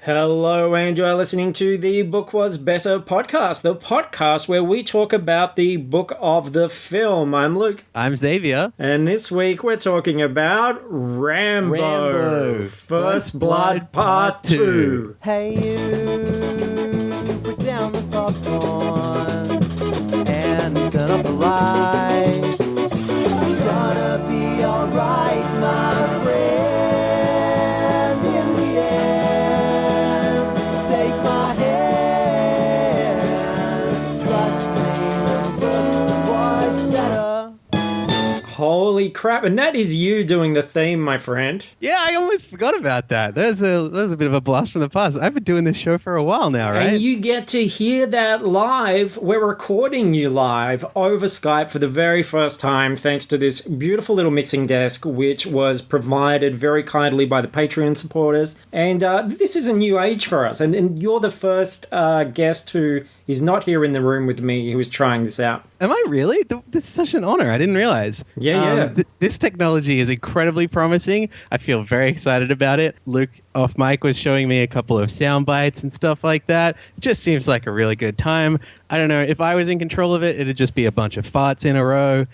Hello, and you're listening to the Book Was Better podcast, the podcast where we talk about the book of the film. I'm Luke. I'm Xavier. And this week we're talking about Rambo. First Blood Part 2. Hey you, put down the popcorn and turn up the light. It's gonna be alright, my friend. In the end, take my hand. Trust me, the book was better. Holy crap, and that is you doing the theme, my friend. Yeah, I almost forgot about that. That was a bit of a blast from the past. I've been doing this show for a while now, right? And you get to hear that live. We're recording you live over Skype for the very first time, thanks to this beautiful little mixing desk, which was provided very kindly by the Patreon supporters. And this is a new age for us. And you're the first guest who is not here in the room with me who is trying this out. Am I really? This is such an honor. I didn't realize. Yeah. This technology is incredibly promising. I feel very excited about it. Luke off mic was showing me a couple of sound bites and stuff like that. It just seems like a really good time. I don't know. If I was in control of it, it'd just be a bunch of farts in a row.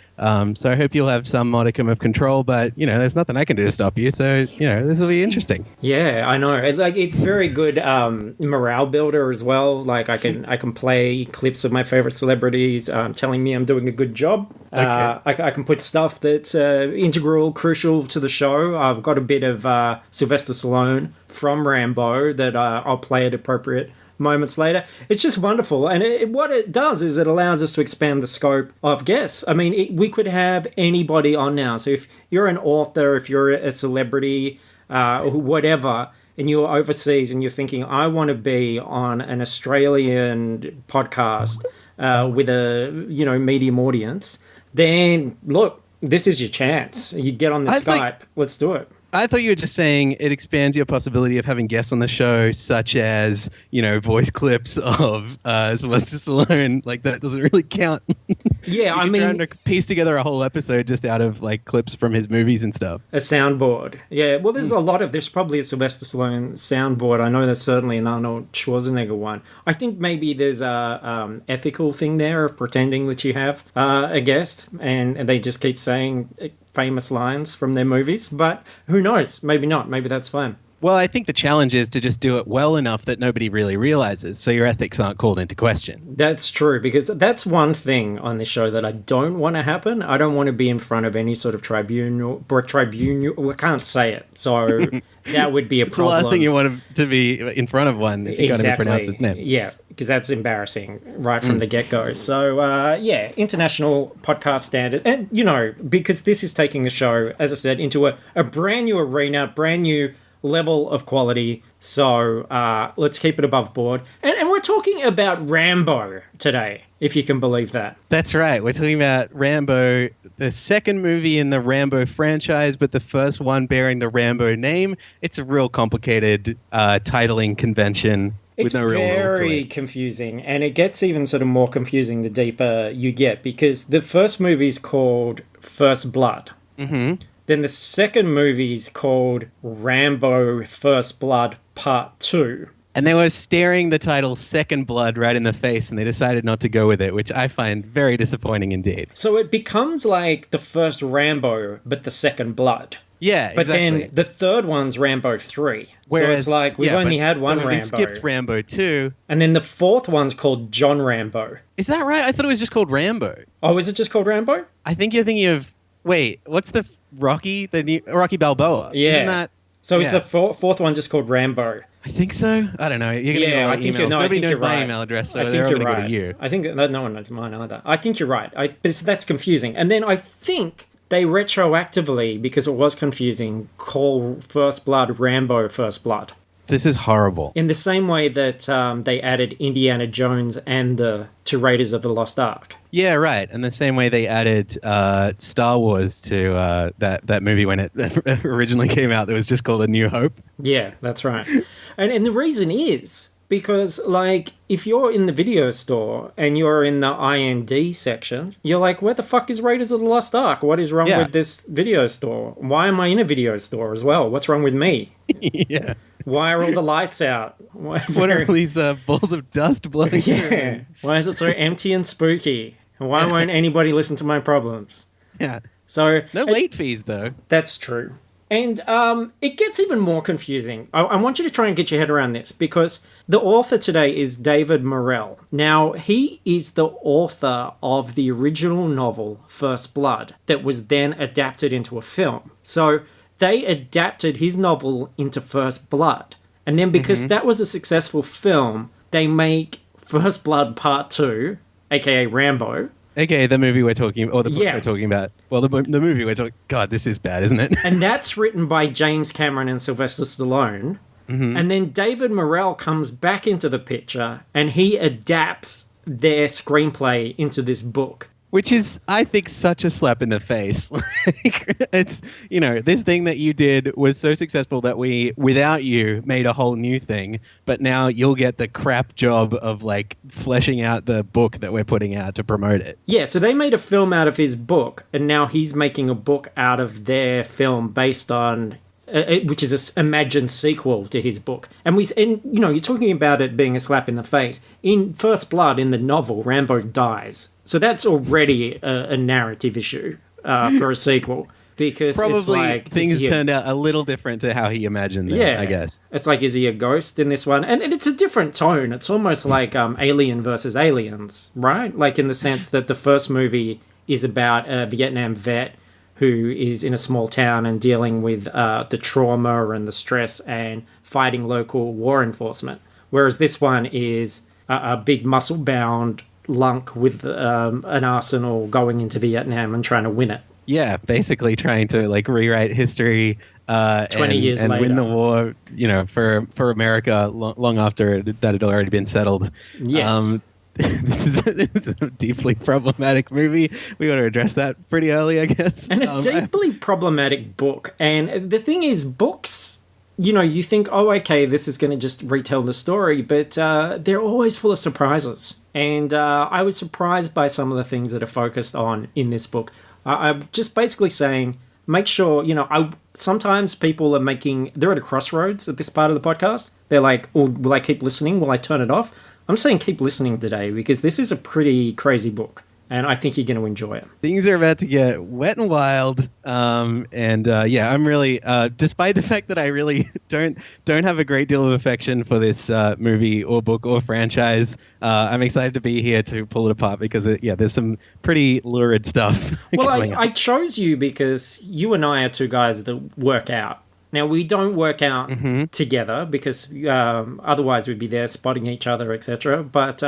So I hope you'll have some modicum of control. But, there's nothing I can do to stop you. So, this will be interesting. Yeah, I know. It's very good morale builder as well. Like I can play clips of my favorite celebrities telling me I'm doing a good job. Okay. I can put stuff that's integral, crucial to the show. I've got a bit of Sylvester Stallone from Rambo that I'll play at appropriate moments later. It's just wonderful. And what it does is it allows us to expand the scope of guests. I mean, we could have anybody on now. So if you're an author, if you're a celebrity, whatever, and you're overseas and you're thinking, I want to be on an Australian podcast with a, medium audience, then look, this is your chance. You get on the Skype. Let's do it. I thought you were just saying it expands your possibility of having guests on the show, such as, voice clips of Sylvester Stallone. Like, that doesn't really count. Yeah, trying to piece together a whole episode just out of, clips from his movies and stuff. A soundboard. Yeah, well, there's there's probably a Sylvester Stallone soundboard. I know there's certainly an Arnold Schwarzenegger one. I think maybe there's a ethical thing there of pretending that you have a guest, and they just keep saying famous lines from their movies, but who knows? Maybe not. Maybe that's fine. Well, I think the challenge is to just do it well enough that nobody really realizes, so your ethics aren't called into question. That's true, because that's one thing on this show that I don't want to happen. I don't want to be in front of any sort of tribunal. I can't say it, so that would be a problem. It's the last thing you want to be in front of one if you can't even pronounce its name. Yeah, because that's embarrassing right from the get-go. So, international podcast standard. And, because this is taking the show, as I said, into a brand new arena, brand new level of quality. So let's keep it above board. And we're talking about Rambo today, if you can believe that. That's right. We're talking about Rambo, the second movie in the Rambo franchise, but the first one bearing the Rambo name. It's a real complicated titling convention. It's very confusing, and it gets even sort of more confusing the deeper you get, because the first movie is called First Blood. Mm-hmm. Then the second movie is called Rambo First Blood Part 2. And they were staring the title Second Blood right in the face, and they decided not to go with it, which I find very disappointing indeed. So it becomes like the first Rambo, but the second Blood. Yeah, but exactly. Then the third one's Rambo 3. Whereas, so it's like we've only had one Rambo. They skipped Rambo 2. And then the fourth one's called John Rambo. Is that right? I thought it was just called Rambo. Oh, is it just called Rambo? I think you're thinking of... Wait, what's the Rocky? The new Rocky Balboa. Yeah. Isn't that... So is the fourth one just called Rambo? I think so. I don't know. You're going to get a lot of emails. Nobody knows my email address, so they're all going to go to you. I think no one knows mine either. I think you're right. But that's confusing. And then I think they retroactively, because it was confusing, call First Blood Rambo First Blood. This is horrible. In the same way that they added Indiana Jones and the two Raiders of the Lost Ark. Yeah, right. And the same way they added Star Wars to that movie when it originally came out that was just called A New Hope. Yeah, that's right. and the reason is because, if you're in the video store and you're in the IND section, you're like, where the fuck is Raiders of the Lost Ark? What is wrong with this video store? Why am I in a video store as well? What's wrong with me? Yeah. Why are all the lights out? What are all these balls of dust blowing through? Yeah. Why is it so empty and spooky? And why won't anybody listen to my problems? Yeah. So No late fees, though. that's true. And it gets even more confusing. I want you to try and get your head around this because the author today is David Morrell. Now, he is the author of the original novel First Blood that was then adapted into a film. So they adapted his novel into First Blood. And then because that was a successful film, they make First Blood Part 2, aka Rambo. Okay, the movie we're talking, or the book Yeah. we're talking about. Well, the movie we're talking. God, this is bad, isn't it? And that's written by James Cameron and Sylvester Stallone. And then David Morrell comes back into the picture and he adapts their screenplay into this book. Which is, I think, such a slap in the face. Like, it's, this thing that you did was so successful that we, without you, made a whole new thing. But now you'll get the crap job of, like, fleshing out the book that we're putting out to promote it. Yeah, so they made a film out of his book, and now he's making a book out of their film based on, which is an imagined sequel to his book. And you're talking about it being a slap in the face. In First Blood, in the novel, Rambo dies. So that's already a narrative issue for a sequel. Because Probably it's like, things turned out a little different to how he imagined them, I guess. It's like, is he a ghost in this one? And it's a different tone. It's almost like Alien versus Aliens, right? Like in the sense that the first movie is about a Vietnam vet who is in a small town and dealing with the trauma and the stress and fighting local war enforcement. Whereas this one is a big muscle-bound lunk with an arsenal going into Vietnam and trying to win it. Yeah, basically trying to like rewrite history 20 years and later. win the war, for America long after that had already been settled. Yes. This is a deeply problematic movie. We got to address that pretty early, I guess. And a deeply problematic book. And the thing is, books, you think, oh, okay, this is going to just retell the story, but they're always full of surprises. And I was surprised by some of the things that are focused on in this book. I'm just basically saying, make sure, sometimes people they're at a crossroads at this part of the podcast. They're like, oh, will I keep listening? Will I turn it off? I'm saying keep listening today because this is a pretty crazy book. And I think you're going to enjoy it. Things are about to get wet and wild, I'm really, despite the fact that I really don't have a great deal of affection for this movie or book or franchise, I'm excited to be here to pull it apart because, there's some pretty lurid stuff. Well, I chose you because you and I are two guys that work out. Now, we don't work out together because otherwise we'd be there spotting each other, etc. But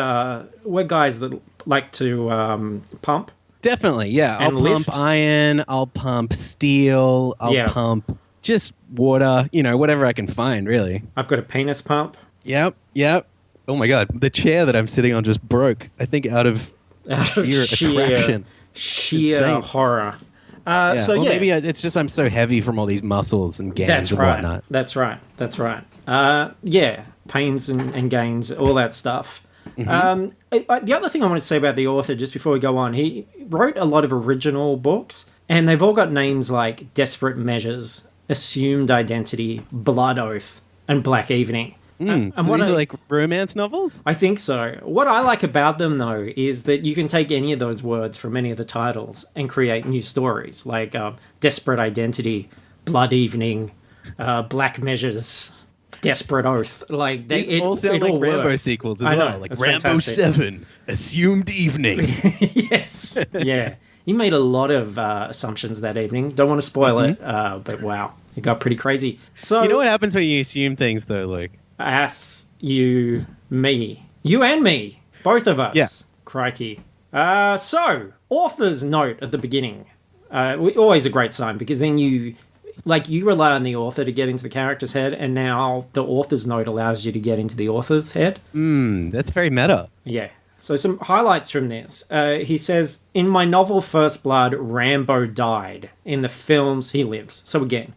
we're guys that like to pump. Definitely, yeah. I'll lift. pump iron, I'll pump steel, I'll pump just water, whatever I can find, really. I've got a penis pump. Yep. Oh my god, the chair that I'm sitting on just broke. I think out of sheer attraction. Sheer Insane. horror. Maybe it's just I'm so heavy from all these muscles and gains and whatnot. That's right. Pains and gains, all that stuff. The other thing I want to say about the author, just before we go on, he wrote a lot of original books, and they've all got names like Desperate Measures, Assumed Identity, Blood Oath, and Black Evening. So these are like romance novels? I think so. What I like about them, though, is that you can take any of those words from any of the titles and create new stories, like Desperate Identity, Blood Evening, Black Measures, Desperate Oath. Like These all sound like Rambo works. sequels as I know, well. Like it's Rambo fantastic. 7, Assumed Evening. Yes. Yeah. He made a lot of assumptions that evening. Don't want to spoil it, but wow. It got pretty crazy. So You know what happens when you assume things, though, Luke? Ass, you, me. You and me. Both of us. Yeah. Crikey. So, author's note at the beginning. Always a great sign, because then you rely on the author to get into the character's head, and now the author's note allows you to get into the author's head. That's very meta. Yeah. So some highlights from this. He says, in my novel First Blood, Rambo died. In the films, he lives. So again,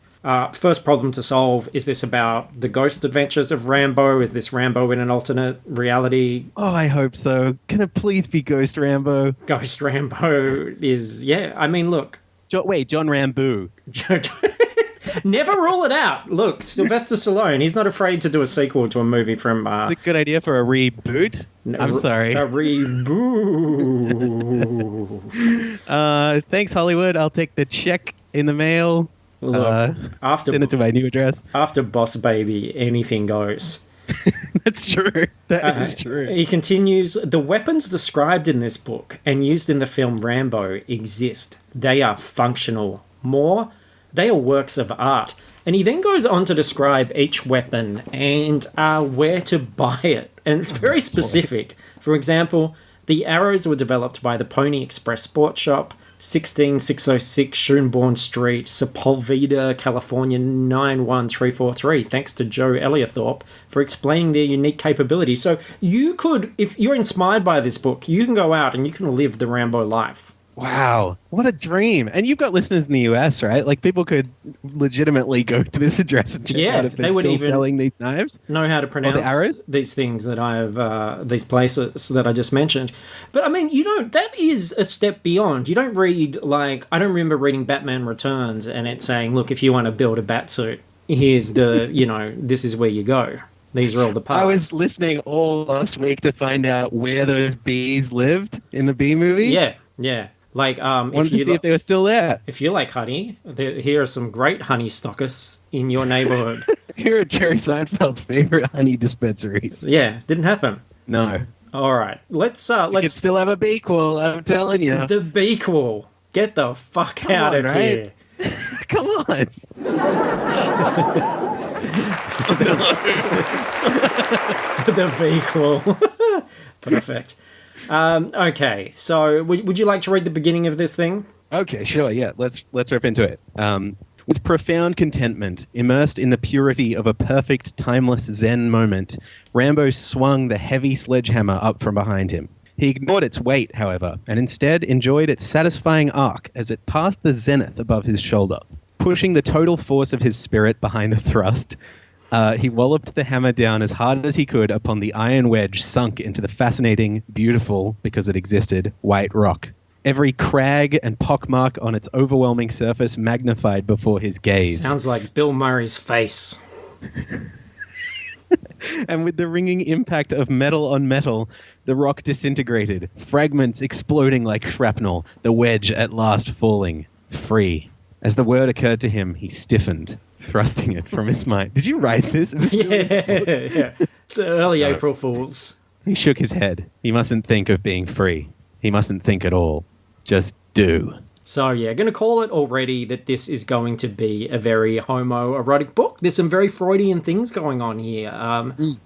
first problem to solve, is this about the ghost adventures of Rambo? Is this Rambo in an alternate reality? Oh, I hope so. Can it please be Ghost Rambo? Ghost Rambo is, yeah, I mean, look. John Rambo. Never rule it out. Look, Sylvester Stallone, he's not afraid to do a sequel to a movie from... It's a good idea for a reboot. I'm sorry. A reboot. Thanks, Hollywood. I'll take the check in the mail. Look, Send it to my new address. After Boss Baby, anything goes. That's true. That is true. He continues, the weapons described in this book and used in the film Rambo exist. They are functional. More, they are works of art. And he then goes on to describe each weapon and where to buy it. And it's very specific. For example, the arrows were developed by the Pony Express Sports Shop, 16606 Schoenborn Street, Sepulveda, California 91343. Thanks to Joe Eliathorpe for explaining their unique capabilities. So you could, if you're inspired by this book, you can go out and you can live the Rambo life. Wow, what a dream. And you've got listeners in the US, right? Like, people could legitimately go to this address and check out if they're still selling these knives. Know how to pronounce the arrows? These things that these places that I just mentioned. But I mean, that is a step beyond. You don't read, like, I don't remember reading Batman Returns and it saying, look, if you want to build a bat suit, here's the, this is where you go. These are all the parts. I was listening all last week to find out where those bees lived in the bee movie. Yeah. Like, wanted to see if they were still there. If you like honey, here are some great honey stockists in your neighborhood. Here are Jerry Seinfeld's favorite honey dispensaries. Yeah, didn't happen. No. All right, let's You could still have a bequel, I'm telling you. The bequel. Get the fuck out of here. Come on. The bequel. Perfect. Okay, so would you like to read the beginning of this thing? Okay, sure, yeah. Let's rip into it. With profound contentment, immersed in the purity of a perfect, timeless Zen moment, Rambo swung the heavy sledgehammer up from behind him. He ignored its weight, however, and instead enjoyed its satisfying arc as it passed the zenith above his shoulder. Pushing the total force of his spirit behind the thrust, he walloped the hammer down as hard as he could upon the iron wedge sunk into the fascinating, beautiful, because it existed, white rock. Every crag and pockmark on its overwhelming surface magnified before his gaze. Sounds like Bill Murray's face. And with the ringing impact of metal on metal, the rock disintegrated, fragments exploding like shrapnel, the wedge at last falling, free. As the word occurred to him, he stiffened, thrusting it from his mind. Did you write this? Yeah. It's early April Fools. He shook his head. He mustn't think of being free. He mustn't think at all. Just do. So, yeah, going to call it already that this is going to be a very homoerotic book. There's some very Freudian things going on here.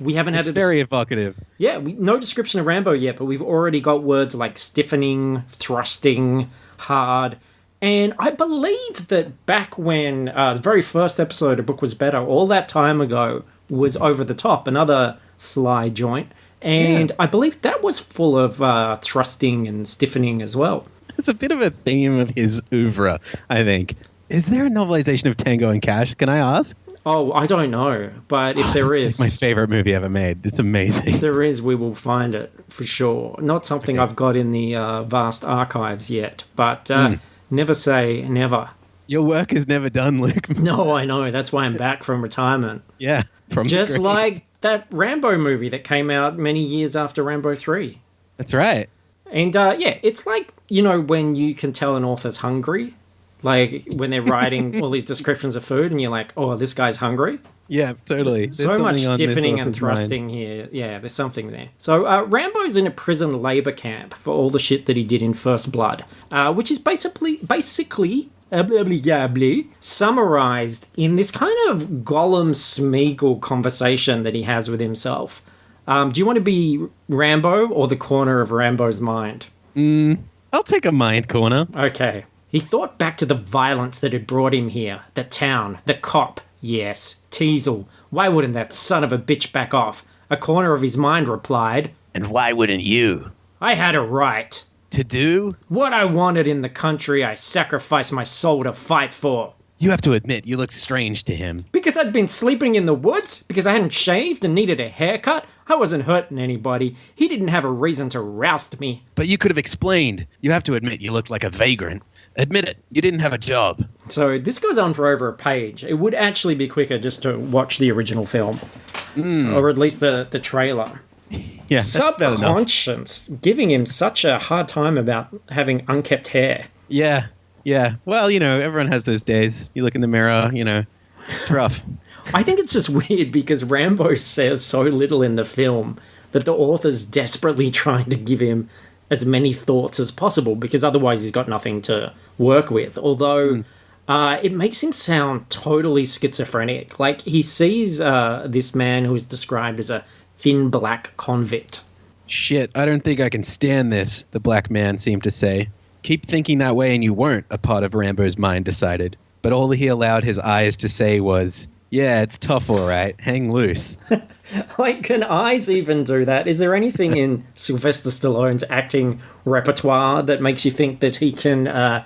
We haven't had very evocative. Yeah, no description of Rambo yet, but we've already got words like stiffening, thrusting, hard. And I believe that back when the very first episode of Book Was Better, all that time ago, was Over the Top, another sly joint. And I believe that was full of thrusting and stiffening as well. It's a bit of a theme of his oeuvre, I think. Is there a novelization of Tango and Cash? Can I ask? Oh, I don't know. But if there is... It's my favorite movie ever made. It's amazing. If there is, we will find it for sure. Not something I've got in the vast archives yet. But never say never. Your work is never done, Luke. No, I know. That's why I'm back from retirement. Yeah. Just like that Rambo movie that came out many years after Rambo 3. That's right. And it's like, when you can tell an author's hungry, like when they're writing all these descriptions of food and you're like, oh, this guy's hungry. Yeah, totally. There's so much stiffening and thrusting here. Yeah, there's something there. So Rambo's in a prison labor camp for all the shit that he did in First Blood, which is basically summarized in this kind of Gollum Smeagol conversation that he has with himself. Do you want to be Rambo or the corner of Rambo's mind? I'll take a mind corner. Okay. He thought back to the violence that had brought him here. The town, the cop. Yes, Teasel. Why wouldn't that son of a bitch back off? A corner of his mind replied. And why wouldn't you? I had a right. To do? What I wanted in the country I sacrificed my soul to fight for. You have to admit, you look strange to him. Because I'd been sleeping in the woods? Because I hadn't shaved and needed a haircut? I wasn't hurting anybody. He didn't have a reason to roust me. But you could have explained. You have to admit, you looked like a vagrant. Admit it, you didn't have a job. So this goes on for over a page. It would actually be quicker just to watch the original film, or at least the trailer. Yeah, that's about enough. Subconscious giving him such a hard time about having unkept hair. Yeah. Well, everyone has those days. You look in the mirror, it's rough. I think it's just weird because Rambo says so little in the film that the author's desperately trying to give him as many thoughts as possible because otherwise he's got nothing to work with. Although it makes him sound totally schizophrenic. Like he sees this man who is described as a thin black convict. Shit, I don't think I can stand this, the black man seemed to say. Keep thinking that way and you weren't, a part of Rambo's mind decided. But all he allowed his eyes to say was, yeah, it's tough, all right. Hang loose. Like, can eyes even do that? Is there anything in Sylvester Stallone's acting repertoire that makes you think that he can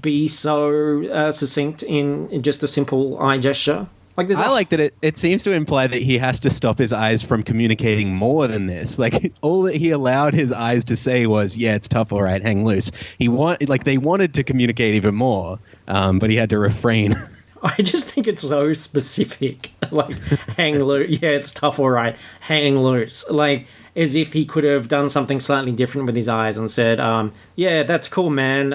be so succinct in just a simple eye gesture? Like, I like that it seems to imply that he has to stop his eyes from communicating more than this. Like, all that he allowed his eyes to say was, yeah, it's tough, all right, hang loose. They wanted to communicate even more, but he had to refrain. I just think it's so specific. Like, hang loose. Yeah, it's tough, all right. Hang loose. Like, as if he could have done something slightly different with his eyes and said, yeah, that's cool, man.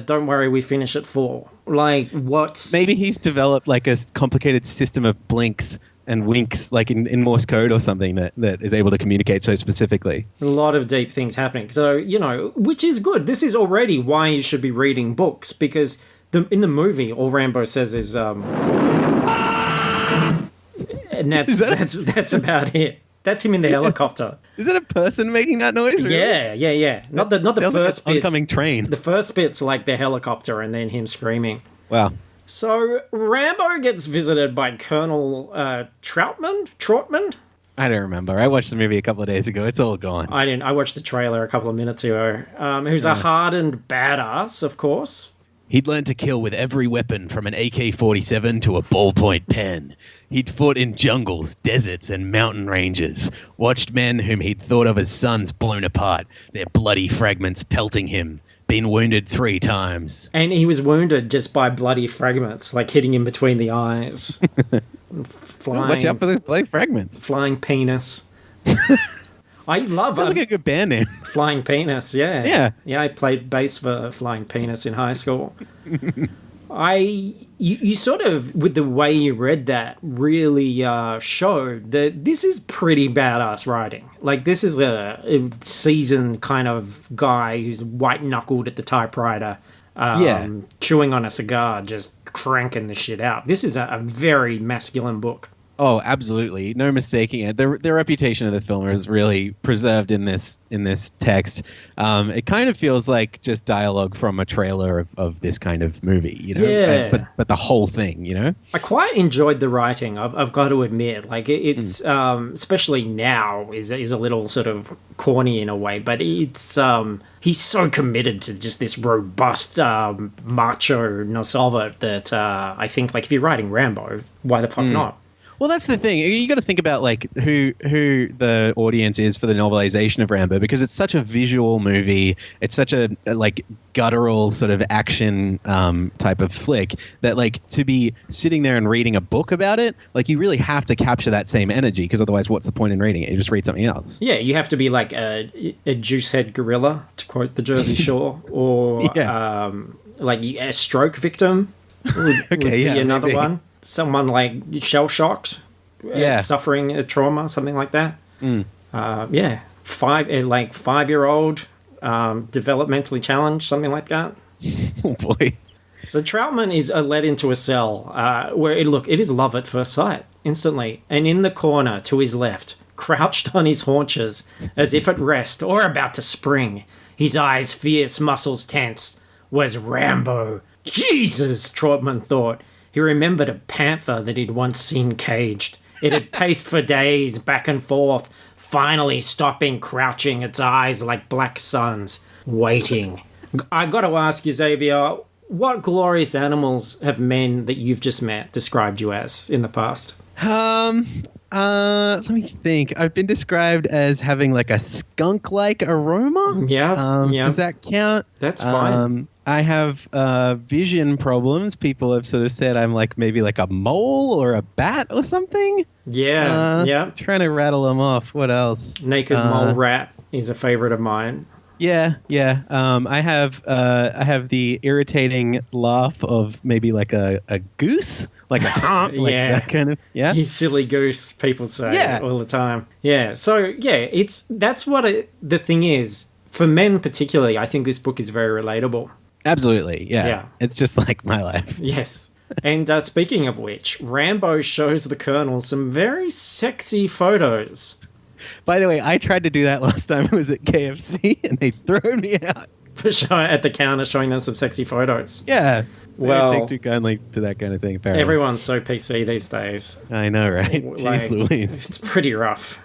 Don't worry, we finish at 4. Like, what? Maybe he's developed, like, a complicated system of blinks and winks, like in Morse code or something that is able to communicate so specifically. A lot of deep things happening. So, which is good. This is already why you should be reading books, because in the movie, all Rambo says is, and that's about it. That's him in the helicopter. Is it a person making that noise? Really? Yeah. Not the first bit. Oncoming train. The first bit's like the helicopter and then him screaming. Wow. So Rambo gets visited by Colonel Trautman. I don't remember. I watched the movie a couple of days ago. It's all gone. I didn't. I watched the trailer a couple of minutes ago. Who's a hardened badass, of course. He'd learned to kill with every weapon from an AK-47 to a ballpoint pen. He'd fought in jungles, deserts, and mountain ranges, watched men whom he'd thought of as sons blown apart, their bloody fragments pelting him, been wounded 3 times. And he was wounded just by bloody fragments, like hitting him between the eyes. Watch out for the bloody fragments. Flying penis. I love Sounds like a good band name. Flying Penis, yeah. Yeah, I played bass for Flying Penis in high school. You sort of, with the way you read that, really showed that this is pretty badass writing. Like, this is a seasoned kind of guy who's white-knuckled at the typewriter, chewing on a cigar, just cranking the shit out. This is a very masculine book. Oh, absolutely. No mistaking it. The reputation of the film is really preserved in this text. It kind of feels like just dialogue from a trailer of this kind of movie, Yeah. But the whole thing, I quite enjoyed the writing, I've got to admit. Like, it's, especially now, is a little sort of corny in a way, but it's, he's so committed to just this robust, macho-ness of it that I think, like, if you're writing Rambo, why the fuck not? Well, that's the thing. You got to think about like who the audience is for the novelization of Rambo, because it's such a visual movie. It's such a like guttural sort of action type of flick that like to be sitting there and reading a book about it, like you really have to capture that same energy, because otherwise, what's the point in reading it? You just read something else. Yeah, you have to be like a juicehead gorilla, to quote the Jersey Shore, or like a stroke victim. Would be another one. Someone like shell-shocked, suffering a trauma, something like that. 5-year-old, developmentally challenged, something like that. Oh boy! So Troutman is led into a cell where it is love at first sight, instantly, and in the corner to his left, crouched on his haunches, as if at rest or about to spring, his eyes fierce, muscles tense, was Rambo. Jesus, Trautman thought. He remembered a panther that he'd once seen caged. It had paced for days, back and forth, finally stopping, crouching, its eyes like black suns, waiting. I gotta ask you, Xavier, what glorious animals have men that you've just met described you as in the past? Let me think. I've been described as having like a skunk-like aroma. Yeah, yeah. Does that count? That's fine. I have vision problems. People have sort of said I'm like maybe like a mole or a bat or something. Yeah, yeah. Trying to rattle them off. What else? Naked mole rat is a favorite of mine. Yeah, yeah. I have the irritating laugh of maybe like a goose, like a like Yeah. that kind of. Yeah. You silly goose, people say all the time. Yeah, so yeah, that's what the thing is. For men particularly, I think this book is very relatable. Absolutely. Yeah. Yeah. It's just like my life. Yes. And speaking of which, Rambo shows the Colonel some very sexy photos. By the way, I tried to do that last time I was at KFC and they threw me out. For sure, at the counter showing them some sexy photos. Yeah. Well, they don't take too kindly to that kind of thing, apparently. Everyone's so PC these days. I know, right? Like, Jeez Louise. It's pretty rough.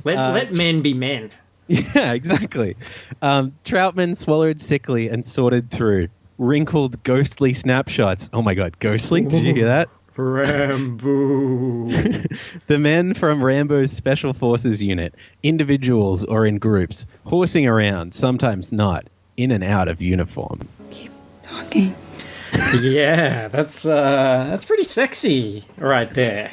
Let men be men. Yeah, exactly. Troutman swallowed sickly and sorted through. Wrinkled, ghostly snapshots. Oh my god, ghostly? Did you hear that? Rambo. The men from Rambo's Special Forces unit, individuals or in groups, horsing around, sometimes not, in and out of uniform. Talking. Yeah, that's pretty sexy right there.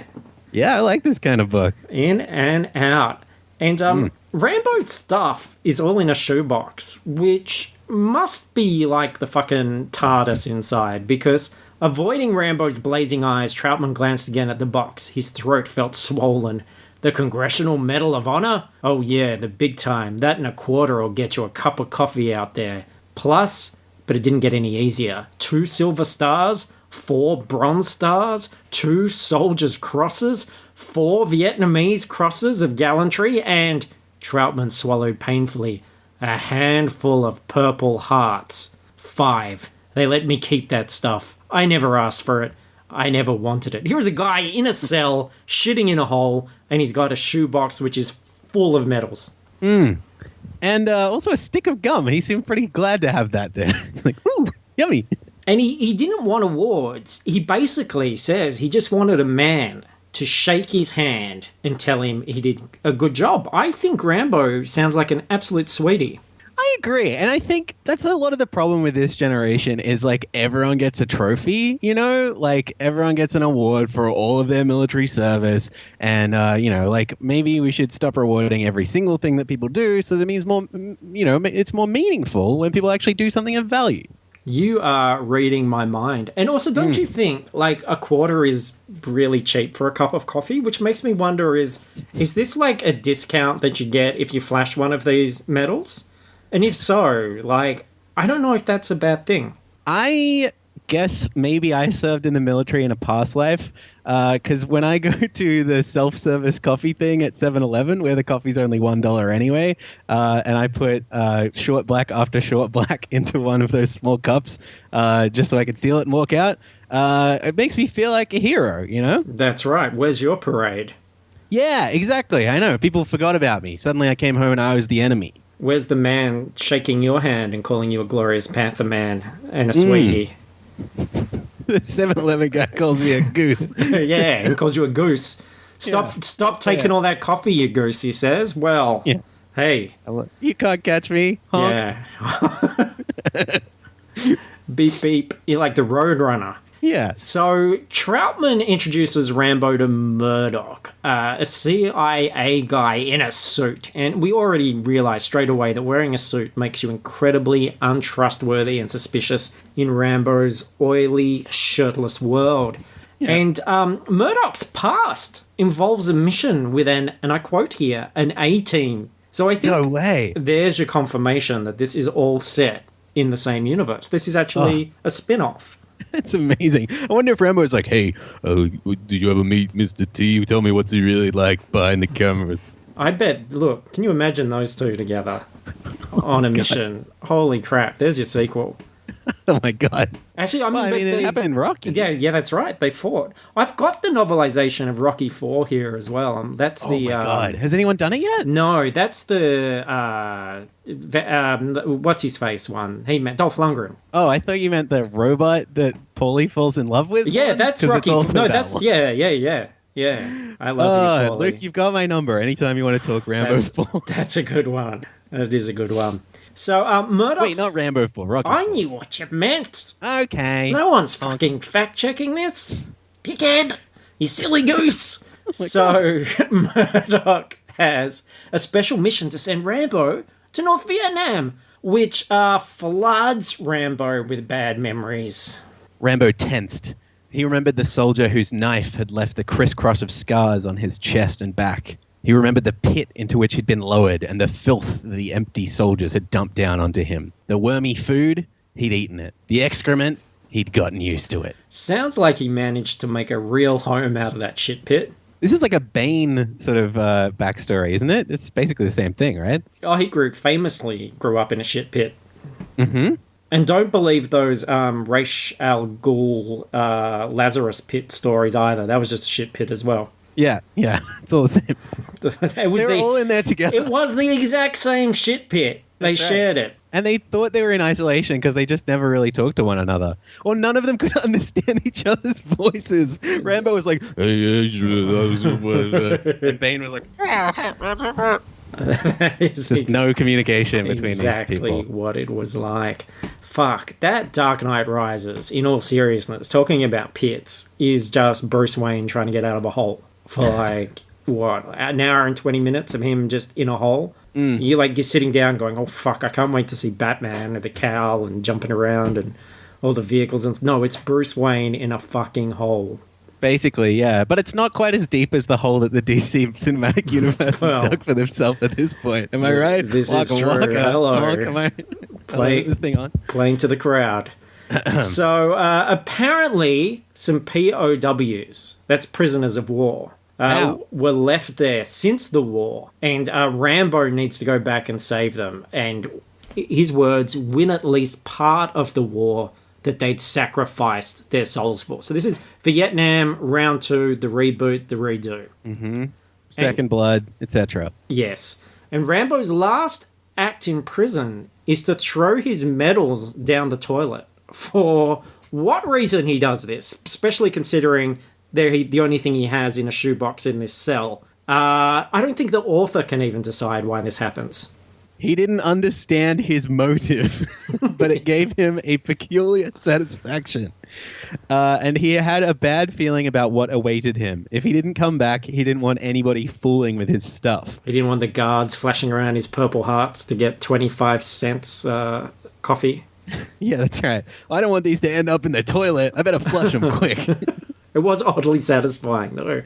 Yeah, I like this kind of book. In and out. And Rambo's stuff is all in a shoebox, which must be like the fucking TARDIS inside, because avoiding Rambo's blazing eyes, Troutman glanced again at the box. His throat felt swollen. The Congressional Medal of Honor? Oh yeah, the big time. That and a quarter will get you a cup of coffee out there. Plus, but it didn't get any easier. 2 silver stars, 4 bronze stars, 2 soldiers' crosses, 4 Vietnamese crosses of gallantry, and, Troutman swallowed painfully, a handful of purple hearts. 5. They let me keep that stuff. I never asked for it. I never wanted it. Here is a guy in a cell, shitting in a hole, and he's got a shoebox which is full of medals. And also a stick of gum. He seemed pretty glad to have that there. He's like, ooh, yummy. And he didn't want awards. He basically says he just wanted a man to shake his hand and tell him he did a good job. I think Rambo sounds like an absolute sweetie. I agree. And I think that's a lot of the problem with this generation is like everyone gets a trophy, you know, like everyone gets an award for all of their military service. And, you know, like maybe we should stop rewarding every single thing that people do so that it means more, you know, it's more meaningful when people actually do something of value. You are reading my mind. And also, don't you think, like, a quarter is really cheap for a cup of coffee? Which makes me wonder, is this like a discount that you get if you flash one of these medals? And if so, like, I don't know if that's a bad thing. I guess maybe I served in the military in a past life, because when I go to the self-service coffee thing at 7-Eleven, where the coffee's only $1 anyway, and I put short black after short black into one of those small cups just so I could seal it and walk out, it makes me feel like a hero, you know? That's right. Where's your parade? Yeah, exactly. I know. People forgot about me. Suddenly I came home and I was the enemy. Where's the man shaking your hand and calling you a glorious panther man and a sweetie? The 7-Eleven guy calls me a goose. Yeah, he calls you a goose. Stop taking all that coffee, you goose, he says. Well, hey. You can't catch me, honk. Yeah. Beep, beep. You're like the Roadrunner. Yeah. So Troutman introduces Rambo to Murdoch, a CIA guy in a suit. And we already realize straight away that wearing a suit makes you incredibly untrustworthy and suspicious in Rambo's oily, shirtless world. Yeah. And Murdoch's past involves a mission with and I quote here, an A-team. So I think no way. There's your confirmation that this is all set in the same universe. This is actually a spin-off. That's amazing. I wonder if Rambo is like, hey, did you ever meet Mr. T? Tell me what's he really like behind the cameras. I bet, look, can you imagine those two together on a mission? Holy crap, there's your sequel. Oh my god. Actually, it happened in Rocky. Yeah, that's right. They fought. I've got the novelization of Rocky 4 here as well. That's the. Oh my god! Has anyone done it yet? No, that's the what's his face one. He meant Dolph Lundgren. Oh, I thought you meant the robot that Paulie falls in love with. Yeah, that's Rocky. No, that's one. Yeah. Yeah, I love you, Paulie. Luke, you've got my number. Anytime you want to talk Rambo 4. That's a good one. That is a good one. So, Murdoch's... Wait, not Rambo 4. Rocky I 4. knew what you meant. Okay. No one's fucking fact-checking this. Dickhead. You silly goose. So, Murdoch has a special mission to send Rambo to North Vietnam, which floods Rambo with bad memories. Rambo tensed. He remembered the soldier whose knife had left the crisscross of scars on his chest and back. He remembered the pit into which he'd been lowered and the filth that the empty soldiers had dumped down onto him. The wormy food, he'd eaten it. The excrement, he'd gotten used to it. Sounds like he managed to make a real home out of that shit pit. This is like a Bane sort of backstory, isn't it? It's basically the same thing, right? Oh, he famously grew up in a shit pit. Mm-hmm. And don't believe those Ra's al Ghul Lazarus pit stories either. That was just a shit pit as well. Yeah, it's all the same. They're all in there together. It was the exact same shit pit. They shared it. And they thought they were in isolation because they just never really talked to one another. Or none of them could understand each other's voices. Rambo was like... and Bane was like... Just no communication between these people. Exactly what it was like. Fuck, that Dark Knight Rises, in all seriousness, talking about pits, is just Bruce Wayne trying to get out of a hole for like, what, an hour and 20 minutes of him just in a hole. You're sitting down going, oh fuck, I can't wait to see Batman with the cowl and jumping around and all the vehicles. And no, it's Bruce Wayne in a fucking hole. Basically, yeah. But it's not quite as deep as the hole that the DC cinematic universe has dug for themselves at this point. Am I right? This is true. Hello. Is this thing on? Playing to the crowd. So, apparently, some POWs, that's prisoners of war, were left there since the war. And Rambo needs to go back and save them. And his words, win at least part of the war that they'd sacrificed their souls for. So this is Vietnam, round 2, the reboot, the redo. Mm-hmm. Second Blood, etc. Yes. And Rambo's last act in prison is to throw his medals down the toilet. For what reason he does this, especially considering they're the only thing he has in a shoebox in this cell. I don't think the author can even decide why this happens. He didn't understand his motive, but it gave him a peculiar satisfaction. And he had a bad feeling about what awaited him. If he didn't come back, he didn't want anybody fooling with his stuff. He didn't want the guards flashing around his purple hearts to get 25 cents coffee. Yeah, that's right. I don't want these to end up in the toilet. I better flush them quick. It was oddly satisfying, though.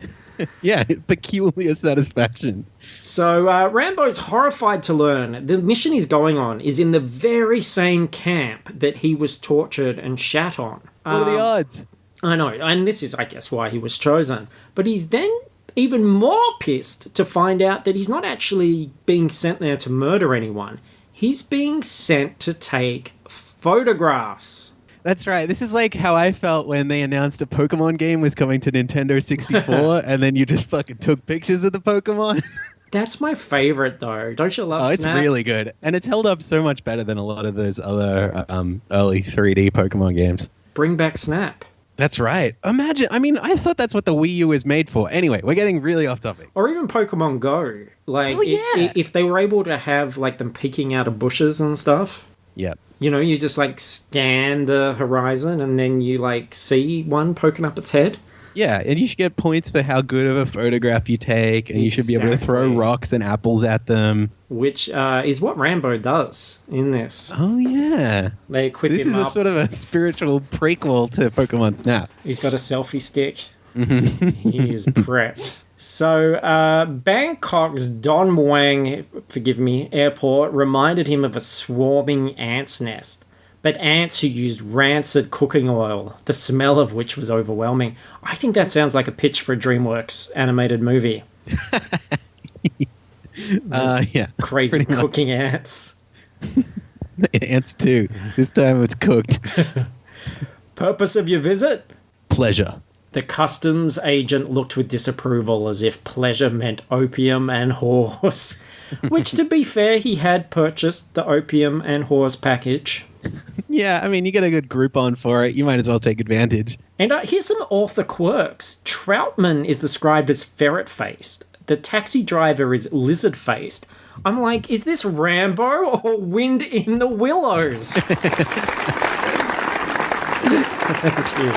Yeah, peculiar satisfaction. So Rambo's horrified to learn the mission he's going on is in the very same camp that he was tortured and shat on. What are the odds? I know, and this is, I guess, why he was chosen. But he's then even more pissed to find out that he's not actually being sent there to murder anyone. He's being sent to take photographs. That's right. This is like how I felt when they announced a Pokemon game was coming to Nintendo 64 and then you just fucking took pictures of the Pokemon. That's my favorite, though. Don't you love Snap? It's really good. And it's held up so much better than a lot of those other early 3D Pokemon games. Bring back Snap. That's right. Imagine. I mean, I thought that's what the Wii U was made for. Anyway, we're getting really off topic. Or even Pokemon Go. Like, if they were able to have like them peeking out of bushes and stuff. Yep. You know, you just like scan the horizon and then you like see one poking up its head. Yeah, and you should get points for how good of a photograph you take, and you should be able to throw rocks and apples at them. Which is what Rambo does in this. Oh, yeah. They equip This him is up. a sort of a spiritual prequel to Pokemon Snap. He's got a selfie stick. He is prepped. So, Bangkok's Don Muang, forgive me, airport reminded him of a swarming ant's nest. But ants who used rancid cooking oil, the smell of which was overwhelming. I think that sounds like a pitch for a DreamWorks animated movie. Yeah. Crazy cooking ants. Ants too. This time it's cooked. Purpose of your visit? Pleasure. The customs agent looked with disapproval as if pleasure meant opium and whores. Which, to be fair, he had purchased the opium and whores package. Yeah, I mean, you get a good group on for it. You might as well take advantage. And here's some author quirks. Troutman is described as ferret-faced. The taxi driver is lizard-faced. I'm like, is this Rambo or Wind in the Willows? Thank you.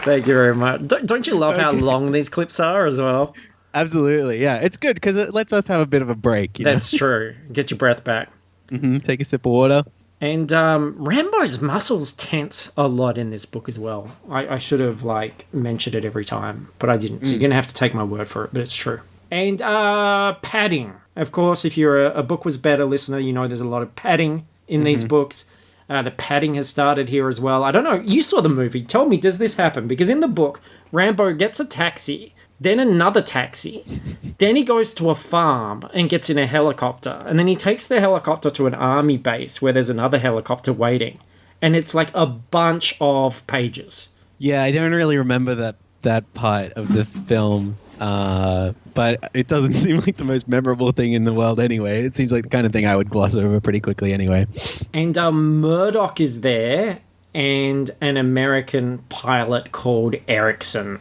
Thank you very much. Don't you love how long these clips are as well? Absolutely, yeah. It's good because it lets us have a bit of a break. That's true. Get your breath back. Take a sip of water. And Rambo's muscles tense a lot in this book as well. I should have mentioned it every time, but I didn't. So you're gonna have to take my word for it, but it's true. And padding. Of course, if you're a Book Was Better listener, you know there's a lot of padding in these books. The padding has started here as well. I don't know. You saw the movie. Tell me, does this happen? Because in the book, Rambo gets a taxi, then another taxi. Then he goes to a farm and gets in a helicopter. And then he takes the helicopter to an army base where there's another helicopter waiting. And it's like a bunch of pages. Yeah, I don't really remember that part of the film. But it doesn't seem like the most memorable thing in the world anyway. It seems like the kind of thing I would gloss over pretty quickly anyway. And Murdoch is there, and an American pilot called Erickson.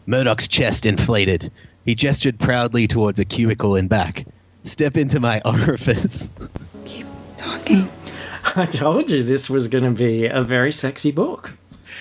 Murdoch's chest inflated. He gestured proudly towards a cubicle in back. Step into my orifice. Keep talking. I told you this was going to be a very sexy book.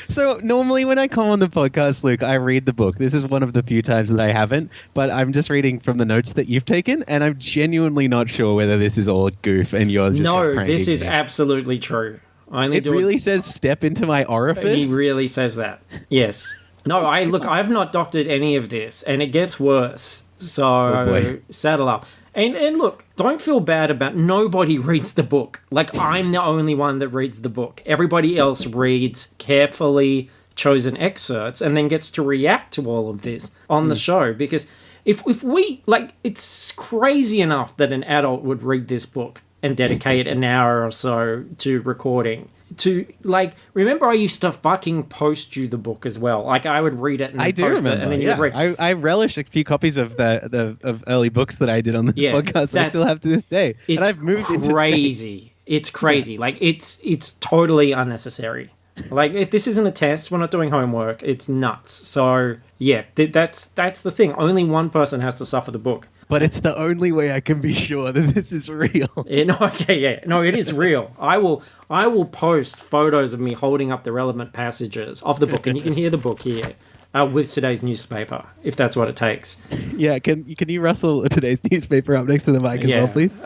So normally when I come on the podcast, Luke, I read the book. This is one of the few times that I haven't, but I'm just reading from the notes that you've taken, and I'm genuinely not sure whether this is all a goof and you're just No, this is me. Absolutely true. It really says step into my orifice? He really says that. Yes. No, I've not doctored any of this, and it gets worse. So saddle up. And look, don't feel bad about nobody reads the book. Like, I'm the only one that reads the book. Everybody else reads carefully chosen excerpts and then gets to react to all of this on the show. Because if we, it's crazy enough that an adult would read this book and dedicate an hour or so to recording. Remember I used to fucking post you the book as well. I would read it and then post it, and then you'd read. I relish a few copies of of early books that I did on this podcast that I still have to this day. It's and I've moved crazy. It's crazy. It's totally unnecessary. If this isn't a test, we're not doing homework. It's nuts. So yeah, that's the thing. Only one person has to suffer the book. But it's the only way I can be sure that this is real. No, it is real. I will post photos of me holding up the relevant passages of the book, and you can hear the book here with today's newspaper, if that's what it takes. Yeah, can you rustle today's newspaper up next to the mic as well, please?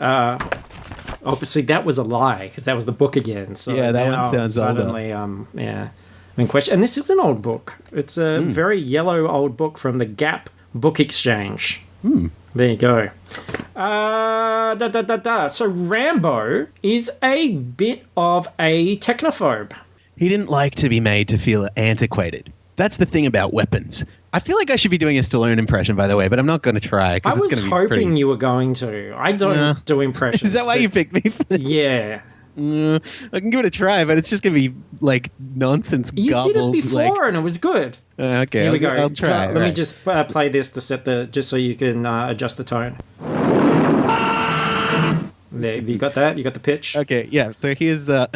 Obviously, that was a lie, because that was the book again. So yeah, that one sounds suddenly, in question. And this is an old book. It's a very yellow old book from the Gap Book Exchange. There you go. So Rambo is a bit of a technophobe. He didn't like to be made to feel antiquated. That's the thing about weapons. I feel like I should be doing a Stallone impression, by the way, but I'm not going to try. I was hoping you were going to. I don't do impressions. Is that why you picked me for this? Yeah. I can give it a try, but it's just going to be nonsense gobble. You did it before and it was good. Okay, here we go. I'll try. Let me just play this to set just so you can adjust the tone. There, you got that? You got the pitch? Okay, yeah. So here's the.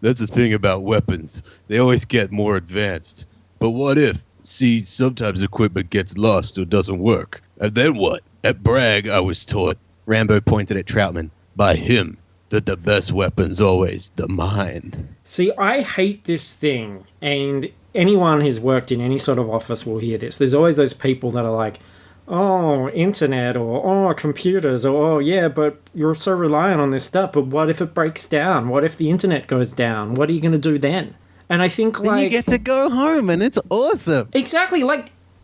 That's the thing about weapons. They always get more advanced. But what if? See, sometimes equipment gets lost or doesn't work. And then what? At Bragg, I was taught. Rambo pointed at Troutman. By him. That the best weapon's always the mind. See, I hate this thing, and anyone who's worked in any sort of office will hear this. There's always those people that are like, oh, internet, or oh, computers, or oh, yeah, but you're so reliant on this stuff, but what if it breaks down? What if the internet goes down? What are you going to do then? And I think, then you get to go home, and it's awesome. Exactly,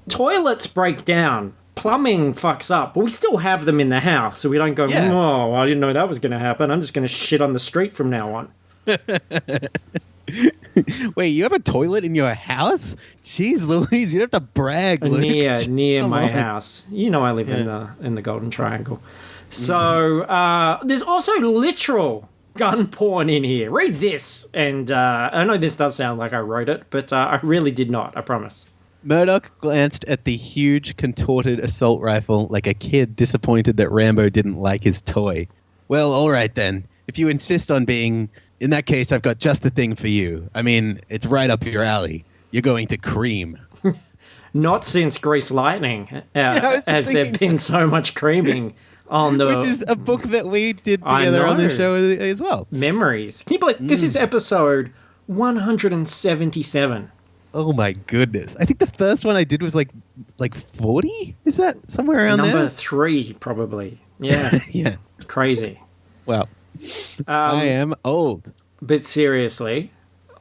toilets break down. Plumbing fucks up, but we still have them in the house, so we don't go, oh, I didn't know that was going to happen. I'm just going to shit on the street from now on. Wait, you have a toilet in your house? Jeez Louise, you don't have to brag. Luke. Near my house. You know I live in the Golden Triangle. So there's also literal gun porn in here. Read this. And I know this does sound like I wrote it, but I really did not, I promise. Murdoch glanced at the huge, contorted assault rifle like a kid disappointed that Rambo didn't like his toy. Well, all right then. If you insist on being, in that case, I've got just the thing for you. I mean, it's right up your alley. You're going to cream. Not since Grease Lightning I was just has there thinking been so much creaming on the... Which is a book that we did I together on the know. show as well. Memories. Can you believe this is episode 177? Oh my goodness. I think the first one I did was like 40? Is that somewhere around Number there? 3, probably. Yeah. Yeah. Crazy. Well, I am old. But seriously,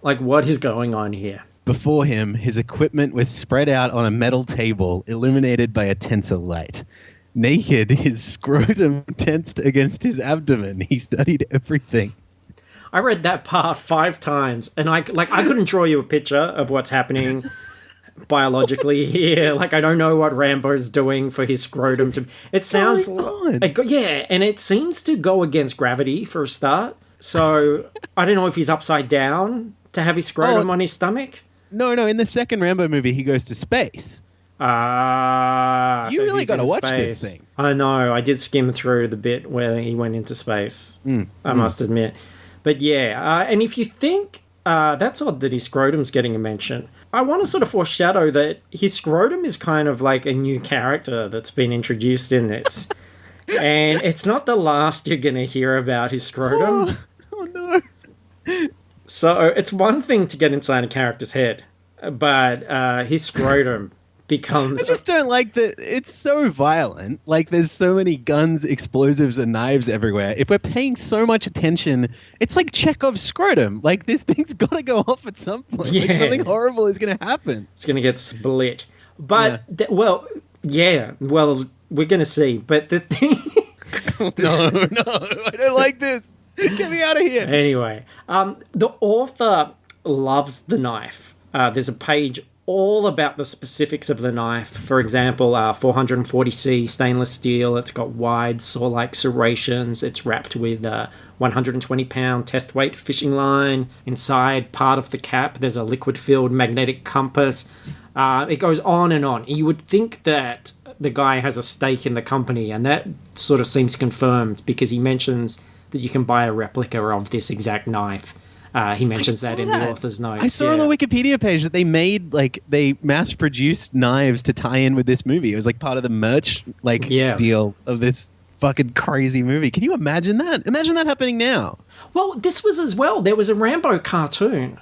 like, what is going on here? Before him, his equipment was spread out on a metal table, illuminated by a tensor light. Naked, his scrotum tensed against his abdomen. He studied everything. I read that part 5 times, and I couldn't draw you a picture of what's happening biologically here. Like, I don't know what Rambo's doing for his scrotum to... It sounds... yeah, and it seems to go against gravity for a start. So, I don't know if he's upside down to have his scrotum on his stomach. No, in the second Rambo movie, he goes to space. You You really got to watch this thing. I know. I did skim through the bit where he went into space. I must admit. But yeah, and if you think that's odd that his scrotum's getting a mention, I want to sort of foreshadow that his scrotum is kind of like a new character that's been introduced in this. And it's not the last you're going to hear about his scrotum. Oh no. So it's one thing to get inside a character's head, but his scrotum becomes... I just don't like that it's so violent. Like, there's so many guns, explosives, and knives everywhere. If we're paying so much attention, it's like Chekhov's scrotum. Like, this thing's got to go off at some point. Like, something horrible is going to happen. It's going to get split. But, well, we're going to see. But the thing... No, I don't like this. Get me out of here. Anyway, the author loves the knife. There's a page all about the specifics of the knife. For example, 440C stainless steel. It's got wide saw-like serrations. It's wrapped with 120-pound test weight fishing line. Inside part of the cap, there's a liquid-filled magnetic compass. It goes on and on. You would think that the guy has a stake in the company, and that sort of seems confirmed because he mentions that you can buy a replica of this exact knife. He mentions that in the author's notes. I saw on the Wikipedia page that they mass-produced knives to tie in with this movie. It was like part of the merch deal of this fucking crazy movie. Can you imagine that? Imagine that happening now. Well, this was as well. There was a Rambo cartoon,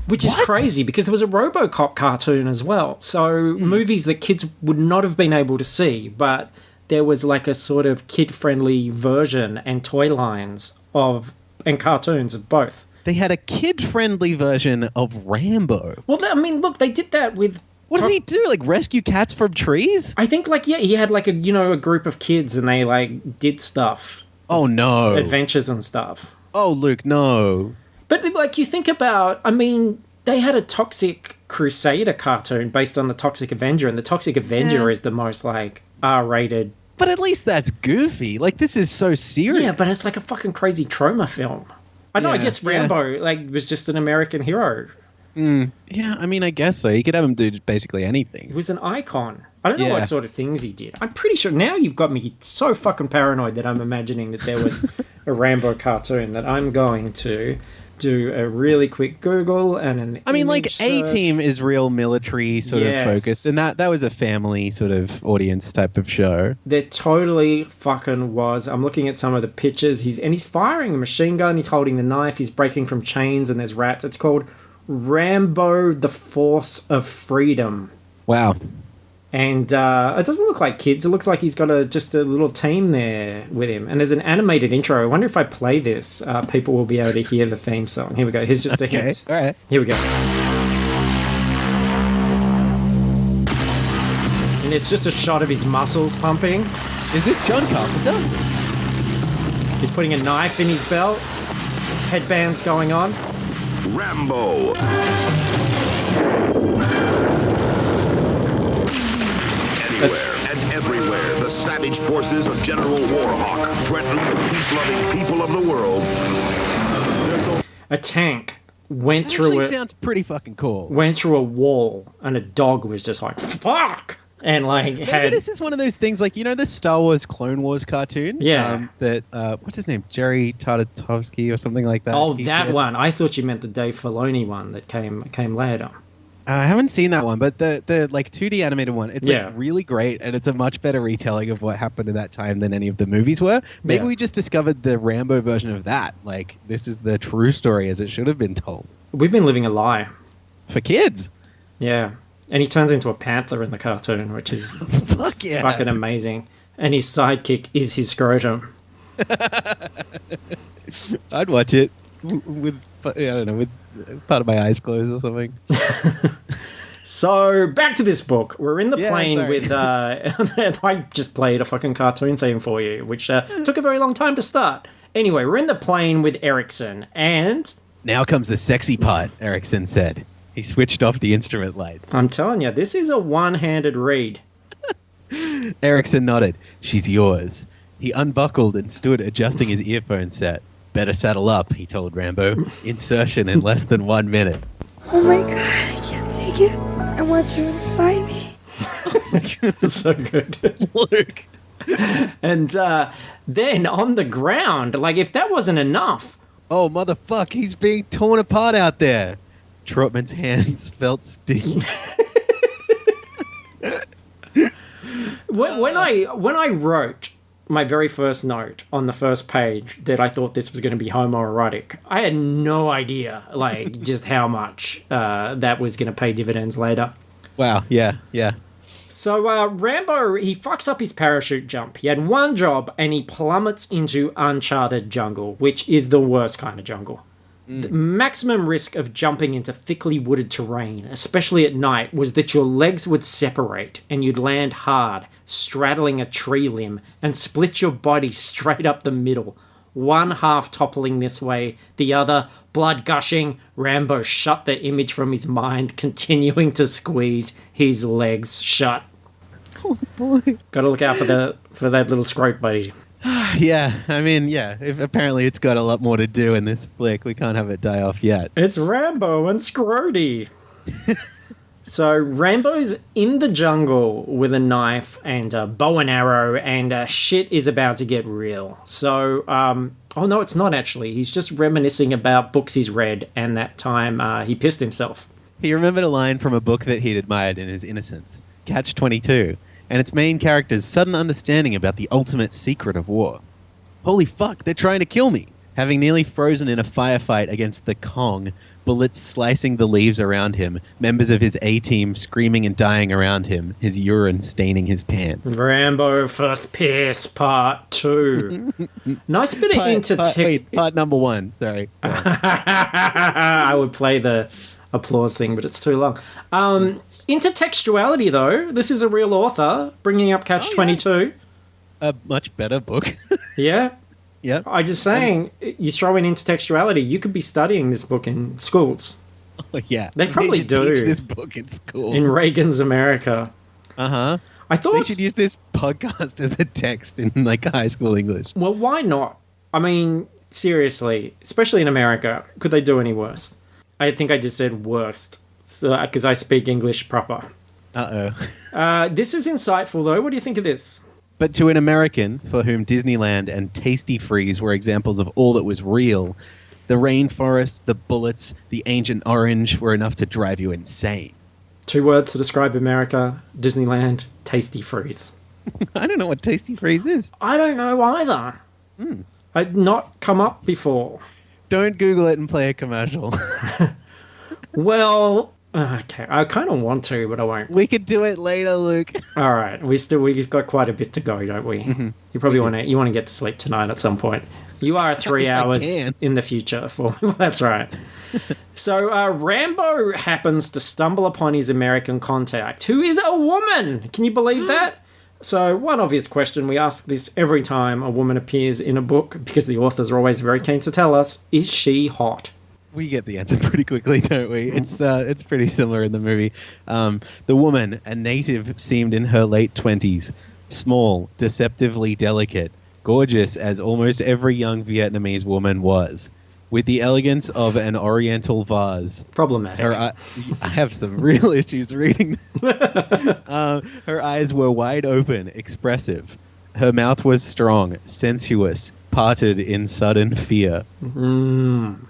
which is crazy because there was a RoboCop cartoon as well. So movies that kids would not have been able to see, but there was like a sort of kid-friendly version and toy lines and cartoons of both. They had a kid-friendly version of Rambo. Well, I mean, look, they did that with... What does he do? Like, rescue cats from trees? I think, he had, a group of kids and they, did stuff. Oh, no. Adventures and stuff. Oh, Luke, no. But, you think about... I mean, they had a Toxic Crusader cartoon based on the Toxic Avenger, and the Toxic Avenger is the most, R-rated... But at least that's goofy. Like, this is so serious. Yeah, but it's like a fucking crazy trauma film. I know, I guess Rambo, was just an American hero. Yeah, I mean, I guess so. You could have him do basically anything. He was an icon. I don't know what sort of things he did. I'm pretty sure now you've got me so fucking paranoid that I'm imagining that there was a Rambo cartoon that I'm going to do a really quick Google and an A-Team is real military sort of focused, and that was a family sort of audience type of show. There totally fucking was. I'm looking at some of the pictures. He's firing a machine gun, he's holding the knife, he's breaking from chains, and there's rats. It's called Rambo: The Force of Freedom. Wow. And it doesn't look like kids. It looks like he's got just a little team there with him. And there's an animated intro. I wonder if I play this, people will be able to hear the theme song. Here we go. Here's just a hint. All right. Here we go. And it's just a shot of his muscles pumping. Is this John Carpenter? He's putting a knife in his belt. Headbands going on. Rambo. Anywhere and everywhere, the savage forces of General Warhawk threaten the peace-loving people of the world. A tank went through it. Sounds pretty fucking cool. Went through a wall, and a dog was just like, fuck! and like Maybe had this is one of those things like, you know, the Star Wars Clone Wars cartoon? Yeah. That, what's his name? Jerry Tartakovsky or something like that? oh He that did. one. I thought you meant the Dave Filoni one that came later. I haven't seen that one, but the like 2D animated one, it's Yeah. like really great, and it's a much better retelling of what happened in that time than any of the movies were. Maybe Yeah. we just discovered the Rambo version of that. Like, this is the true story as it should have been told. We've been living a lie. For kids. Yeah. And he turns into a panther in the cartoon, which is Fuck yeah. fucking amazing. And his sidekick is his scrotum. I'd watch it with, I don't know, with part of my eyes closed or something. So, back to this book. We're in the Yeah, plane sorry. with... I just played a fucking cartoon theme for you, which took a very long time to start. Anyway, we're in the plane with Erickson, and... Now comes the sexy part, Erickson said. He switched off the instrument lights. I'm telling you, this is a one-handed read. Erickson nodded. She's yours. He unbuckled and stood adjusting his earphone set. Better saddle up, he told Rambo. Insertion in less than 1 minute. Oh my god, I can't take it. I want you inside me. It's so good. Luke. And then on the ground, like if that wasn't enough, Oh, motherfuck, he's being torn apart out there. Trotman's hands felt sticky. when I wrote my very first note on the first page that I thought this was going to be homoerotic, I had no idea like just how much that was going to pay dividends later. Wow, yeah. So Rambo, he fucks up his parachute jump. He had one job and he plummets into uncharted jungle, which is the worst kind of jungle. The maximum risk of jumping into thickly wooded terrain, especially at night, was that your legs would separate and you'd land hard, straddling a tree limb, and split your body straight up the middle. One half toppling this way, the other blood gushing. Rambo shut the image from his mind, continuing to squeeze his legs shut. Oh, boy. Gotta look out for that little scrote buddy. Yeah, I mean, yeah. Apparently it's got a lot more to do in this flick. We can't have it die off yet. It's Rambo and Scrotey. So Rambo's in the jungle with a knife and a bow and arrow, and shit is about to get real. So, oh no, it's not actually. He's just reminiscing about books he's read and that time he pissed himself. He remembered a line from a book that he'd admired in his innocence, Catch-22, and its main character's sudden understanding about the ultimate secret of war. Holy fuck, they're trying to kill me! Having nearly frozen in a firefight against the Kong, bullets slicing the leaves around him, members of his A-team screaming and dying around him, his urine staining his pants. Rambo First Piss Part 2. Nice bit of Part number 1, sorry. I would play the applause thing, but it's too long. Intertextuality, though. This is a real author bringing up Catch-22. A much better book. Yeah. Yep. I'm just saying, you throw in intertextuality, you could be studying this book in schools. Oh, yeah. They probably should do. teach this book in school. In Reagan's America. Uh-huh. I thought... They should use this podcast as a text in, like, high school English. Well, why not? I mean, seriously, especially in America, could they do any worse? I think I just said worst, because I speak English proper. Uh-oh. This is insightful, though. What do you think of this? But to an American, for whom Disneyland and Tasty Freeze were examples of all that was real, the rainforest, the bullets, the Ancient Orange were enough to drive you insane. 2 words to describe America: Disneyland, Tasty Freeze. I don't know what Tasty Freeze is. I don't know either. I'd not come up before. Don't Google it and play a commercial. Well, okay, I kind of want to, but I won't. We could do it later, Luke. All right, we've got quite a bit to go, don't we? Mm-hmm. You probably want to get to sleep tonight at some point. You are 3 hours in the future for me. Well, that's right. So Rambo happens to stumble upon his American contact, who is a woman. Can you believe that? So one obvious question, we ask this every time a woman appears in a book, because the authors are always very keen to tell us, is she hot? We get the answer pretty quickly, don't we? It's pretty similar in the movie. The woman, a native, seemed in her late 20s, small, deceptively delicate, gorgeous as almost every young Vietnamese woman was. with the elegance of an oriental vase. Problematic. I have some real issues reading this. Her eyes were wide open, expressive. Her mouth was strong, sensuous, parted in sudden fear.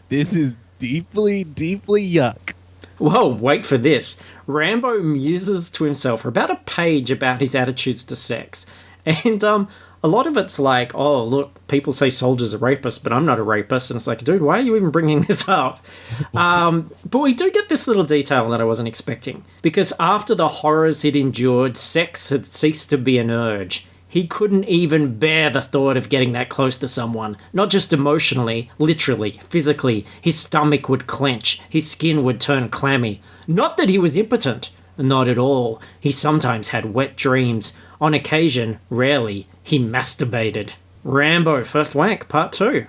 This is deeply, deeply yuck. Whoa, wait for this. Rambo muses to himself for about a page about his attitudes to sex. And a lot of it's like, oh, look, people say soldiers are rapists, but I'm not a rapist. And it's like, dude, why are you even bringing this up? But we do get this little detail that I wasn't expecting. Because after the horrors he'd endured, sex had ceased to be an urge. He couldn't even bear the thought of getting that close to someone. Not just emotionally, literally, physically. His stomach would clench. His skin would turn clammy. Not that he was impotent. Not at all. He sometimes had wet dreams. On occasion, rarely, he masturbated. Rambo First Wank, Part 2.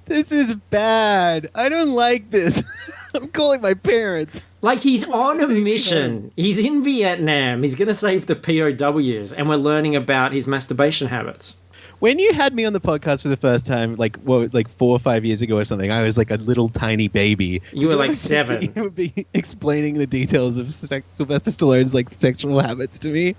This is bad. I don't like this. I'm calling my parents. Like, he's on a mission. He's in Vietnam. He's going to save the POWs, and we're learning about his masturbation habits. When you had me on the podcast for the first time, like 4 or 5 years ago or something, I was like a little tiny baby. You were like 7. You would be explaining the details of Sylvester Stallone's like sexual habits to me.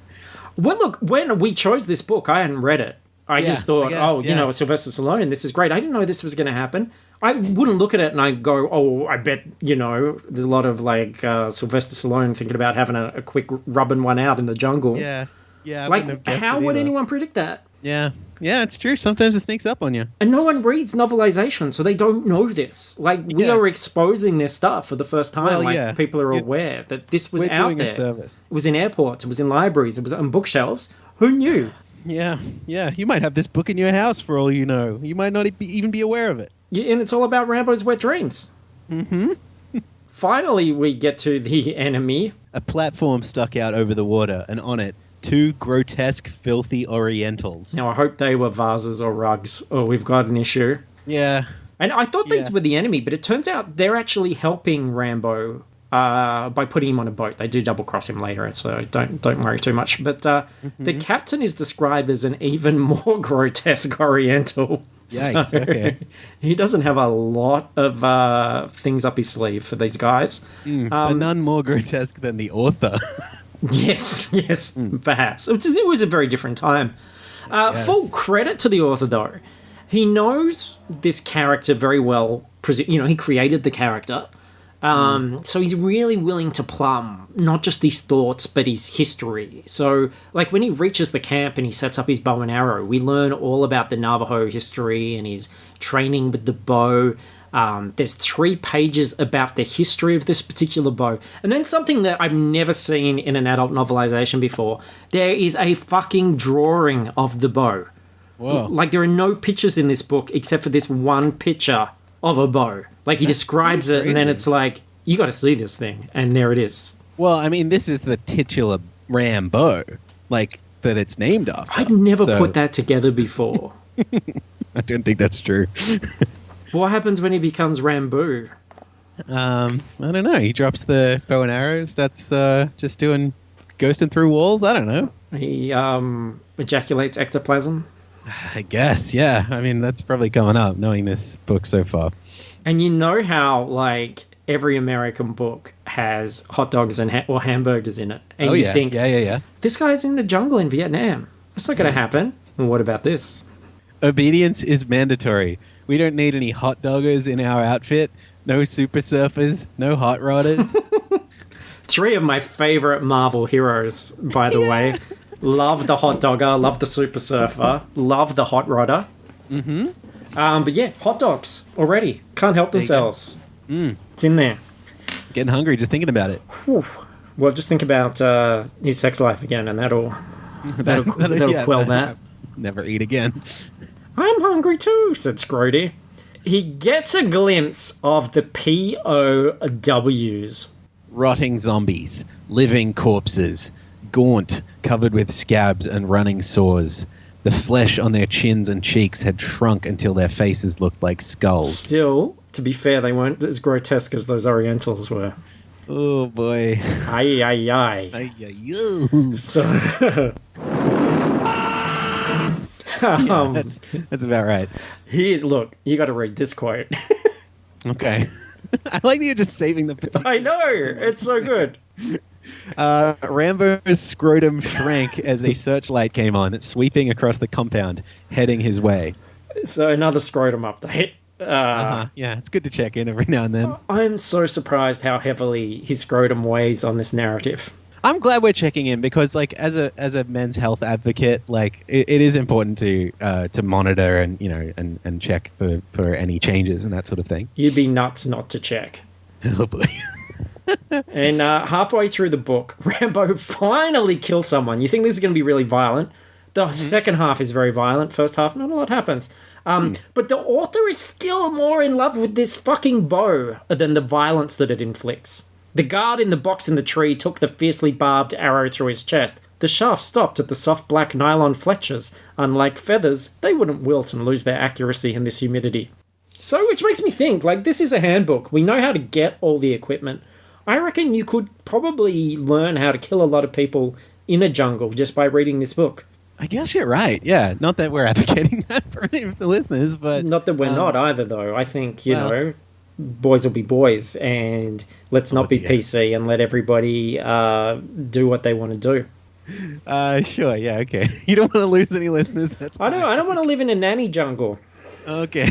Well, look, when we chose this book, I hadn't read it. I just thought, you know, Sylvester Stallone, this is great. I didn't know this was going to happen. I wouldn't look at it and I'd go, oh, I bet, you know, there's a lot of like Sylvester Stallone thinking about having a quick rubbing one out in the jungle. Yeah. Like, how would anyone predict that? Yeah, it's true. Sometimes it sneaks up on you. And no one reads novelization, so they don't know this. Like, we are exposing this stuff for the first time. Well, people are aware that this was out there. Service. It was in airports, it was in libraries, it was on bookshelves. Who knew? Yeah. You might have this book in your house for all you know. You might not even be aware of it. Yeah, and it's all about Rambo's wet dreams. Mm-hmm. Finally, we get to the enemy. A platform stuck out over the water, and on it, 2 grotesque, filthy Orientals. Now, I hope they were vases or rugs, or we've got an issue. Yeah. And I thought these were the enemy, but it turns out they're actually helping Rambo by putting him on a boat. They do double-cross him later, so don't worry too much. But the captain is described as an even more grotesque Oriental. Yikes, so okay. He doesn't have a lot of things up his sleeve for these guys. But none more grotesque than the author. Yes, perhaps. It was a very different time. Full credit to the author, though. He knows this character very well. You know, he created the character. So he's really willing to plumb not just his thoughts, but his history. So, like, when he reaches the camp and he sets up his bow and arrow, we learn all about the Navajo history and his training with the bow. There's 3 pages about the history of this particular bow. And then something that I've never seen in an adult novelization before. There is a fucking drawing of the bow. Whoa. Like, there are no pictures in this book except for this one picture of a bow. Like, he describes it, and then it's like, you got to see this thing. And there it is. Well, I mean, this is the titular Rambo, like, that it's named after. I'd never put that together before. I don't think that's true. What happens when he becomes Rambo? I don't know. He drops the bow and arrows. That's just doing ghosting through walls. I don't know. He ejaculates ectoplasm. I guess, yeah. I mean, that's probably coming up, knowing this book so far. And you know how, like, every American book has hot dogs and or hamburgers in it. And you think, this guy's in the jungle in Vietnam. That's not going to happen. And what about this? Obedience is mandatory. We don't need any hot doggers in our outfit. No super surfers. No hot rodders. 3 of my favorite Marvel heroes, by the way. Love the hot dogger. Love the super surfer. Love the hot rodder. Mm-hmm. But yeah, hot dogs already. Can't help themselves. It's in there. Getting hungry just thinking about it. Whew. Well, just think about his sex life again, and that'll quell that. Never eat again. I'm hungry too, said Scrotey. He gets a glimpse of the POWs. Rotting zombies, living corpses, gaunt, covered with scabs and running sores. The flesh on their chins and cheeks had shrunk until their faces looked like skulls. Still, to be fair, they weren't as grotesque as those Orientals were. Oh, boy. Aye, aye, aye. Aye, aye, aye. So... yeah, that's about right. Here, look, you got to read this quote. Okay. I like that you're just saving the particular. I know, it's so good. Rambo's scrotum shrank as a searchlight came on, sweeping across the compound, heading his way. So another scrotum update. Yeah, it's good to check in every now and then. I'm so surprised how heavily his scrotum weighs on this narrative. I'm glad we're checking in because, like, as a men's health advocate, like, it is important to monitor and and check for any changes and that sort of thing. You'd be nuts not to check. Oh boy. And halfway through the book, Rambo finally kills someone. You think this is going to be really violent. The second half is very violent. First half, not a lot happens. But the author is still more in love with this fucking bow than the violence that it inflicts. The guard in the box in the tree took the fiercely barbed arrow through his chest. The shaft stopped at the soft black nylon fletchers. Unlike feathers, they wouldn't wilt and lose their accuracy in this humidity. So, which makes me think, like, this is a handbook. We know how to get all the equipment. I reckon you could probably learn how to kill a lot of people in a jungle just by reading this book. I guess you're right. Yeah, not that we're advocating that for any of the listeners, but not that we're not either, though. I think boys will be boys, and let's not be PC and let everybody do what they want to do. Sure. Yeah. Okay. You don't want to lose any listeners. That's fine. I don't want to live in a nanny jungle. Okay.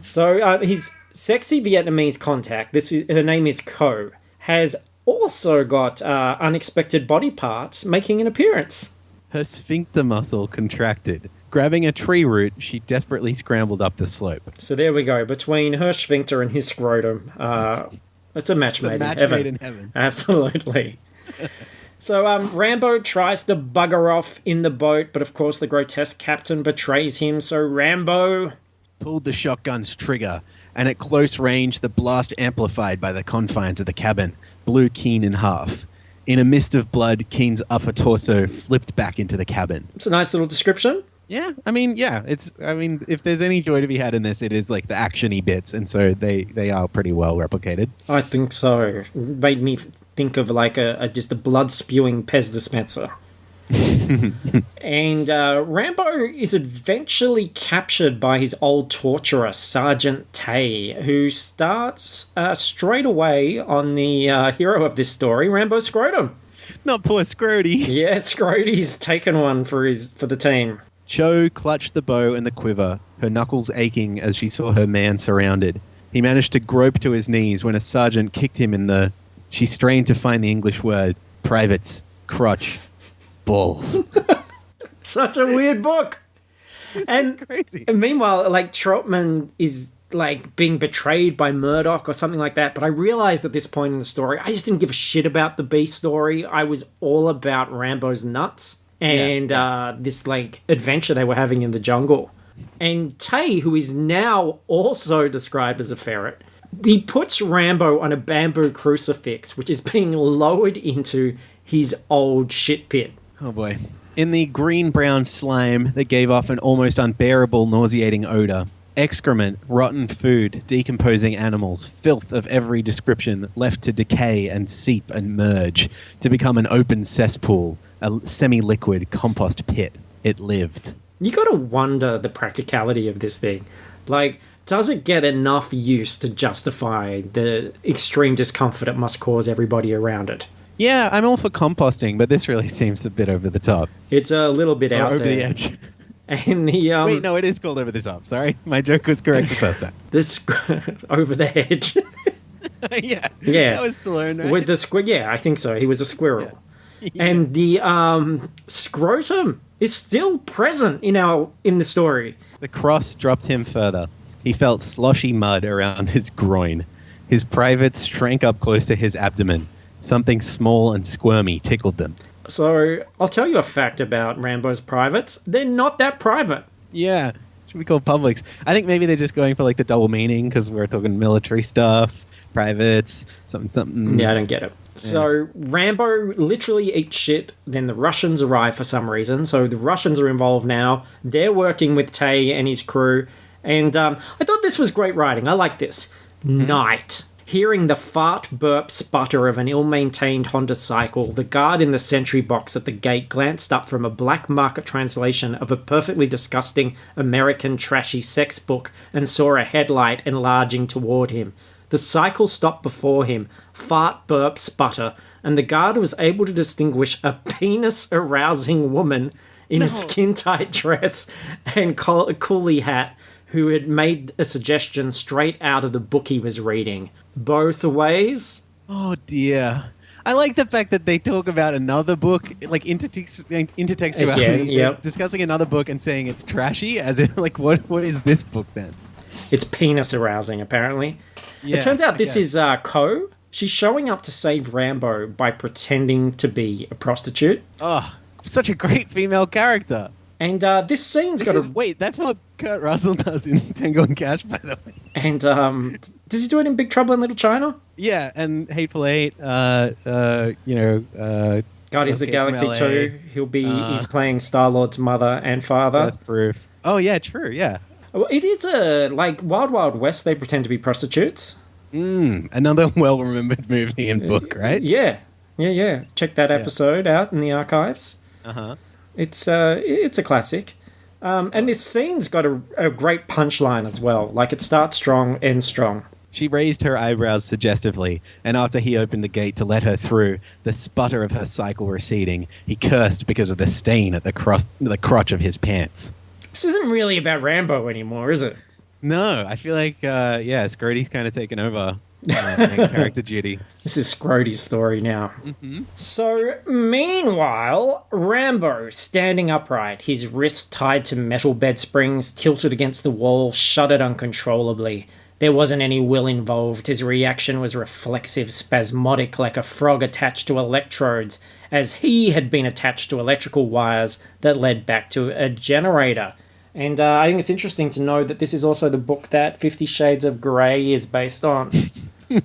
So his sexy Vietnamese contact, her name is Ko, has also got unexpected body parts making an appearance. Her sphincter muscle contracted. Grabbing a tree root, she desperately scrambled up the slope. So there we go. Between her sphincter and his scrotum, it's a match made in heaven. Absolutely. So Rambo tries to bugger off in the boat, but of course the grotesque captain betrays him, so Rambo pulled the shotgun's trigger, and at close range the blast amplified by the confines of the cabin blew Keen in half. In a mist of blood, Keen's upper torso flipped back into the cabin. It's a nice little description. Yeah, if there's any joy to be had in this, it is like the action-y bits, and so they are pretty well replicated. I think so. It made me think of like just a blood-spewing Pez dispenser. And Rambo is eventually captured by his old torturer, Sergeant Tay, who starts straight away on the hero of this story, Rambo Scrotum. Not poor Scrotey. Yeah, Scrotey's taken one for the team. Cho clutched the bow and the quiver, her knuckles aching as she saw her man surrounded. He managed to grope to his knees when a sergeant kicked him in the... She strained to find the English word. Privates. Crotch. Balls. Such a weird book. And crazy. And meanwhile, like, Trotman is like being betrayed by Murdoch or something like that. But I realized at this point in the story, I just didn't give a shit about the B story. I was all about Rambo's nuts and this like adventure they were having in the jungle. And Tay, who is now also described as a ferret, he puts Rambo on a bamboo crucifix, which is being lowered into his old shit pit. Oh boy. In the green-brown slime that gave off an almost unbearable, nauseating odor. Excrement, rotten food, decomposing animals, filth of every description left to decay and seep and merge, to become an open cesspool, a semi-liquid compost pit. It lived. You gotta wonder the practicality of this thing. Like, does it get enough use to justify the extreme discomfort it must cause everybody around it? Yeah, I'm all for composting, but this really seems a bit over the top. It's a little bit out over there. The edge. And the wait, no, it is called over the top. Sorry, my joke was correct the first time. This over the edge. Yeah, that was Stallone, right? With the squid, yeah, I think so. He was a squirrel, and the scrotum is still present in the story. The cross dropped him further. He felt sloshy mud around his groin. His privates shrank up close to his abdomen. Something small and squirmy tickled them. So, I'll tell you a fact about Rambo's privates. They're not that private. Yeah, should be called publics. I think maybe they're just going for like the double meaning because we're talking military stuff, privates, something. Yeah, I don't get it. Yeah. So, Rambo literally eats shit, then the Russians arrive for some reason. So, the Russians are involved now. They're working with Tay and his crew. And I thought this was great writing. I like this. Night. Hearing the fart, burp, sputter of an ill-maintained Honda cycle, the guard in the sentry box at the gate glanced up from a black market translation of a perfectly disgusting American trashy sex book and saw a headlight enlarging toward him. The cycle stopped before him, fart, burp, sputter, and the guard was able to distinguish a penis-arousing woman in a skin-tight dress and coolie hat who had made a suggestion straight out of the book he was reading. Both ways? Oh, dear. I like the fact that they talk about another book, like intertextuality, Again, yep. discussing another book and saying it's trashy, as if, like, what is this book then? It's penis-arousing, apparently. Yeah, it turns out this okay. is Ko. She's showing up to save Rambo by pretending to be a prostitute. Oh, such a great female character. And this scene's got a... Wait, that's what Kurt Russell does in Tango and Cash, by the way. And does he do it in Big Trouble in Little China? Yeah, and Hateful Eight, Guardians of the Galaxy 2. He's playing Star-Lord's mother and father. Death Proof. Oh, yeah, true, yeah. Well, it is like Wild Wild West, they pretend to be prostitutes. Another well-remembered movie and book, right? Yeah. Check that episode out in the archives. Uh-huh. It's a classic. And this scene's got a great punchline as well. Like, it starts strong, ends strong. She raised her eyebrows suggestively, and after he opened the gate to let her through, the sputter of her cycle receding, he cursed because of the stain at the crotch of his pants. This isn't really about Rambo anymore, is it? No, I feel like, Scrotey's kind of taken over main character duty. This is Scrotey's story now. Mm-hmm. So, meanwhile, Rambo, standing upright, his wrists tied to metal bed springs, tilted against the wall, shuddered uncontrollably. There wasn't any will involved. His reaction was reflexive, spasmodic, like a frog attached to electrodes, as he had been attached to electrical wires that led back to a generator. And I think it's interesting to know that this is also the book that 50 Shades of Grey is based on. I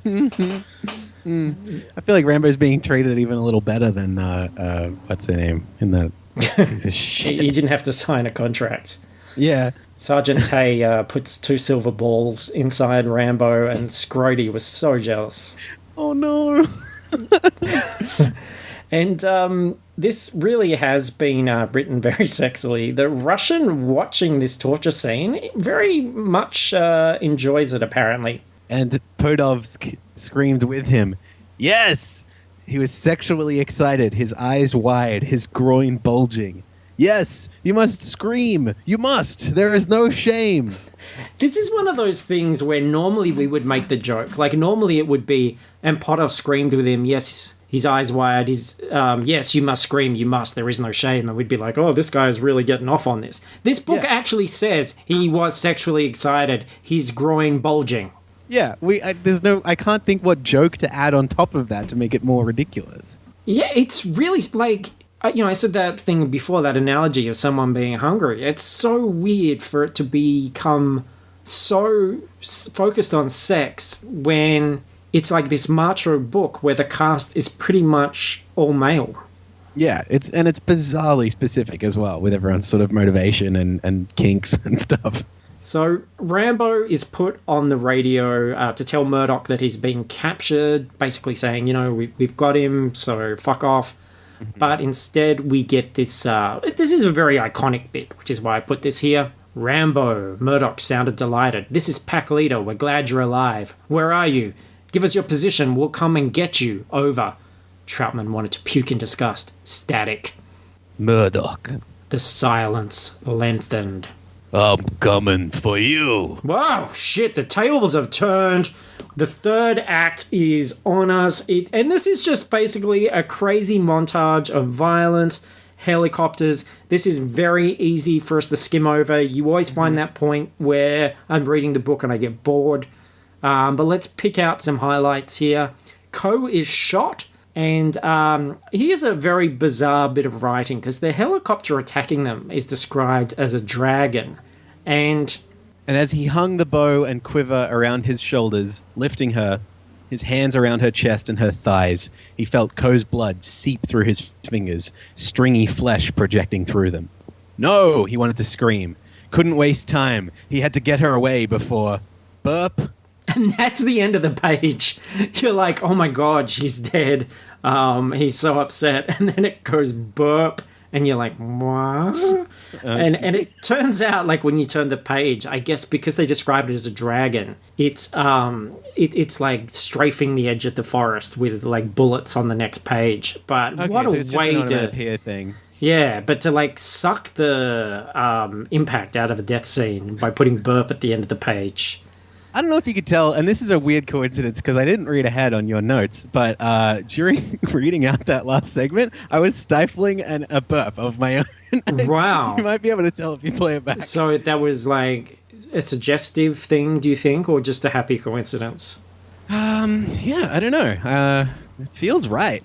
feel like Rambo's being treated even a little better than, what's her name? In the piece of shit. He didn't have to sign a contract. Yeah. Sergeant Tay puts 2 silver balls inside Rambo, and Scrotey was so jealous. Oh, no. And this really has been written very sexily. The Russian watching this torture scene very much enjoys it, apparently. And Podolsk screamed with him, "Yes!" He was sexually excited, his eyes wide, his groin bulging. "Yes, you must scream! You must! There is no shame!" This is one of those things where normally we would make the joke. Like, normally it would be, and Potter screamed with him, yes, his eyes wide, yes, you must scream, you must, there is no shame. And we'd be like, oh, this guy is really getting off on this. This book actually says he was sexually excited, his groin bulging. Yeah, I can't think what joke to add on top of that to make it more ridiculous. Yeah, it's really, like, I said that thing before, that analogy of someone being hungry. It's so weird for it to become so focused on sex when it's like this macho book where the cast is pretty much all male. Yeah, it's bizarrely specific as well, with everyone's sort of motivation and kinks and stuff. So Rambo is put on the radio to tell Murdoch that he's been captured, basically saying, we've got him, so fuck off. Mm-hmm. But instead we get this, this is a very iconic bit, which is why I put this here. Rambo, Murdoch sounded delighted. This is Pack Leader, we're glad you're alive. Where are you? Give us your position, we'll come and get you. Over. Troutman wanted to puke in disgust. Static. Murdoch. The silence lengthened. I'm coming for you. Wow, shit, the tables have turned. The third act is on us. And this is just basically a crazy montage of violence, helicopters. This is very easy for us to skim over. You always find that point where I'm reading the book and I get bored. But let's pick out some highlights here. Ko is shot. And here's a very bizarre bit of writing, because the helicopter attacking them is described as a dragon. And as he hung the bow and quiver around his shoulders, lifting her, his hands around her chest and her thighs, he felt Ko's blood seep through his fingers, stringy flesh projecting through them. No, he wanted to scream. Couldn't waste time. He had to get her away before... Burp. And that's the end of the page. You're like, oh my God, she's dead. He's so upset. And then it goes burp. And you're like, what? And it turns out, like, when you turn the page, I guess because they described it as a dragon, it's like strafing the edge of the forest with, like, bullets on the next page. But what so a it's way just an to... onomatopoeia thing. Yeah, but to, like, suck the impact out of a death scene by putting burp at the end of the page. I don't know if you could tell, and this is a weird coincidence because I didn't read ahead on your notes, but during reading out that last segment, I was stifling a burp of my own. Wow. You might be able to tell if you play it back. So that was, like, a suggestive thing, do you think, or just a happy coincidence? Yeah, I don't know. It feels right.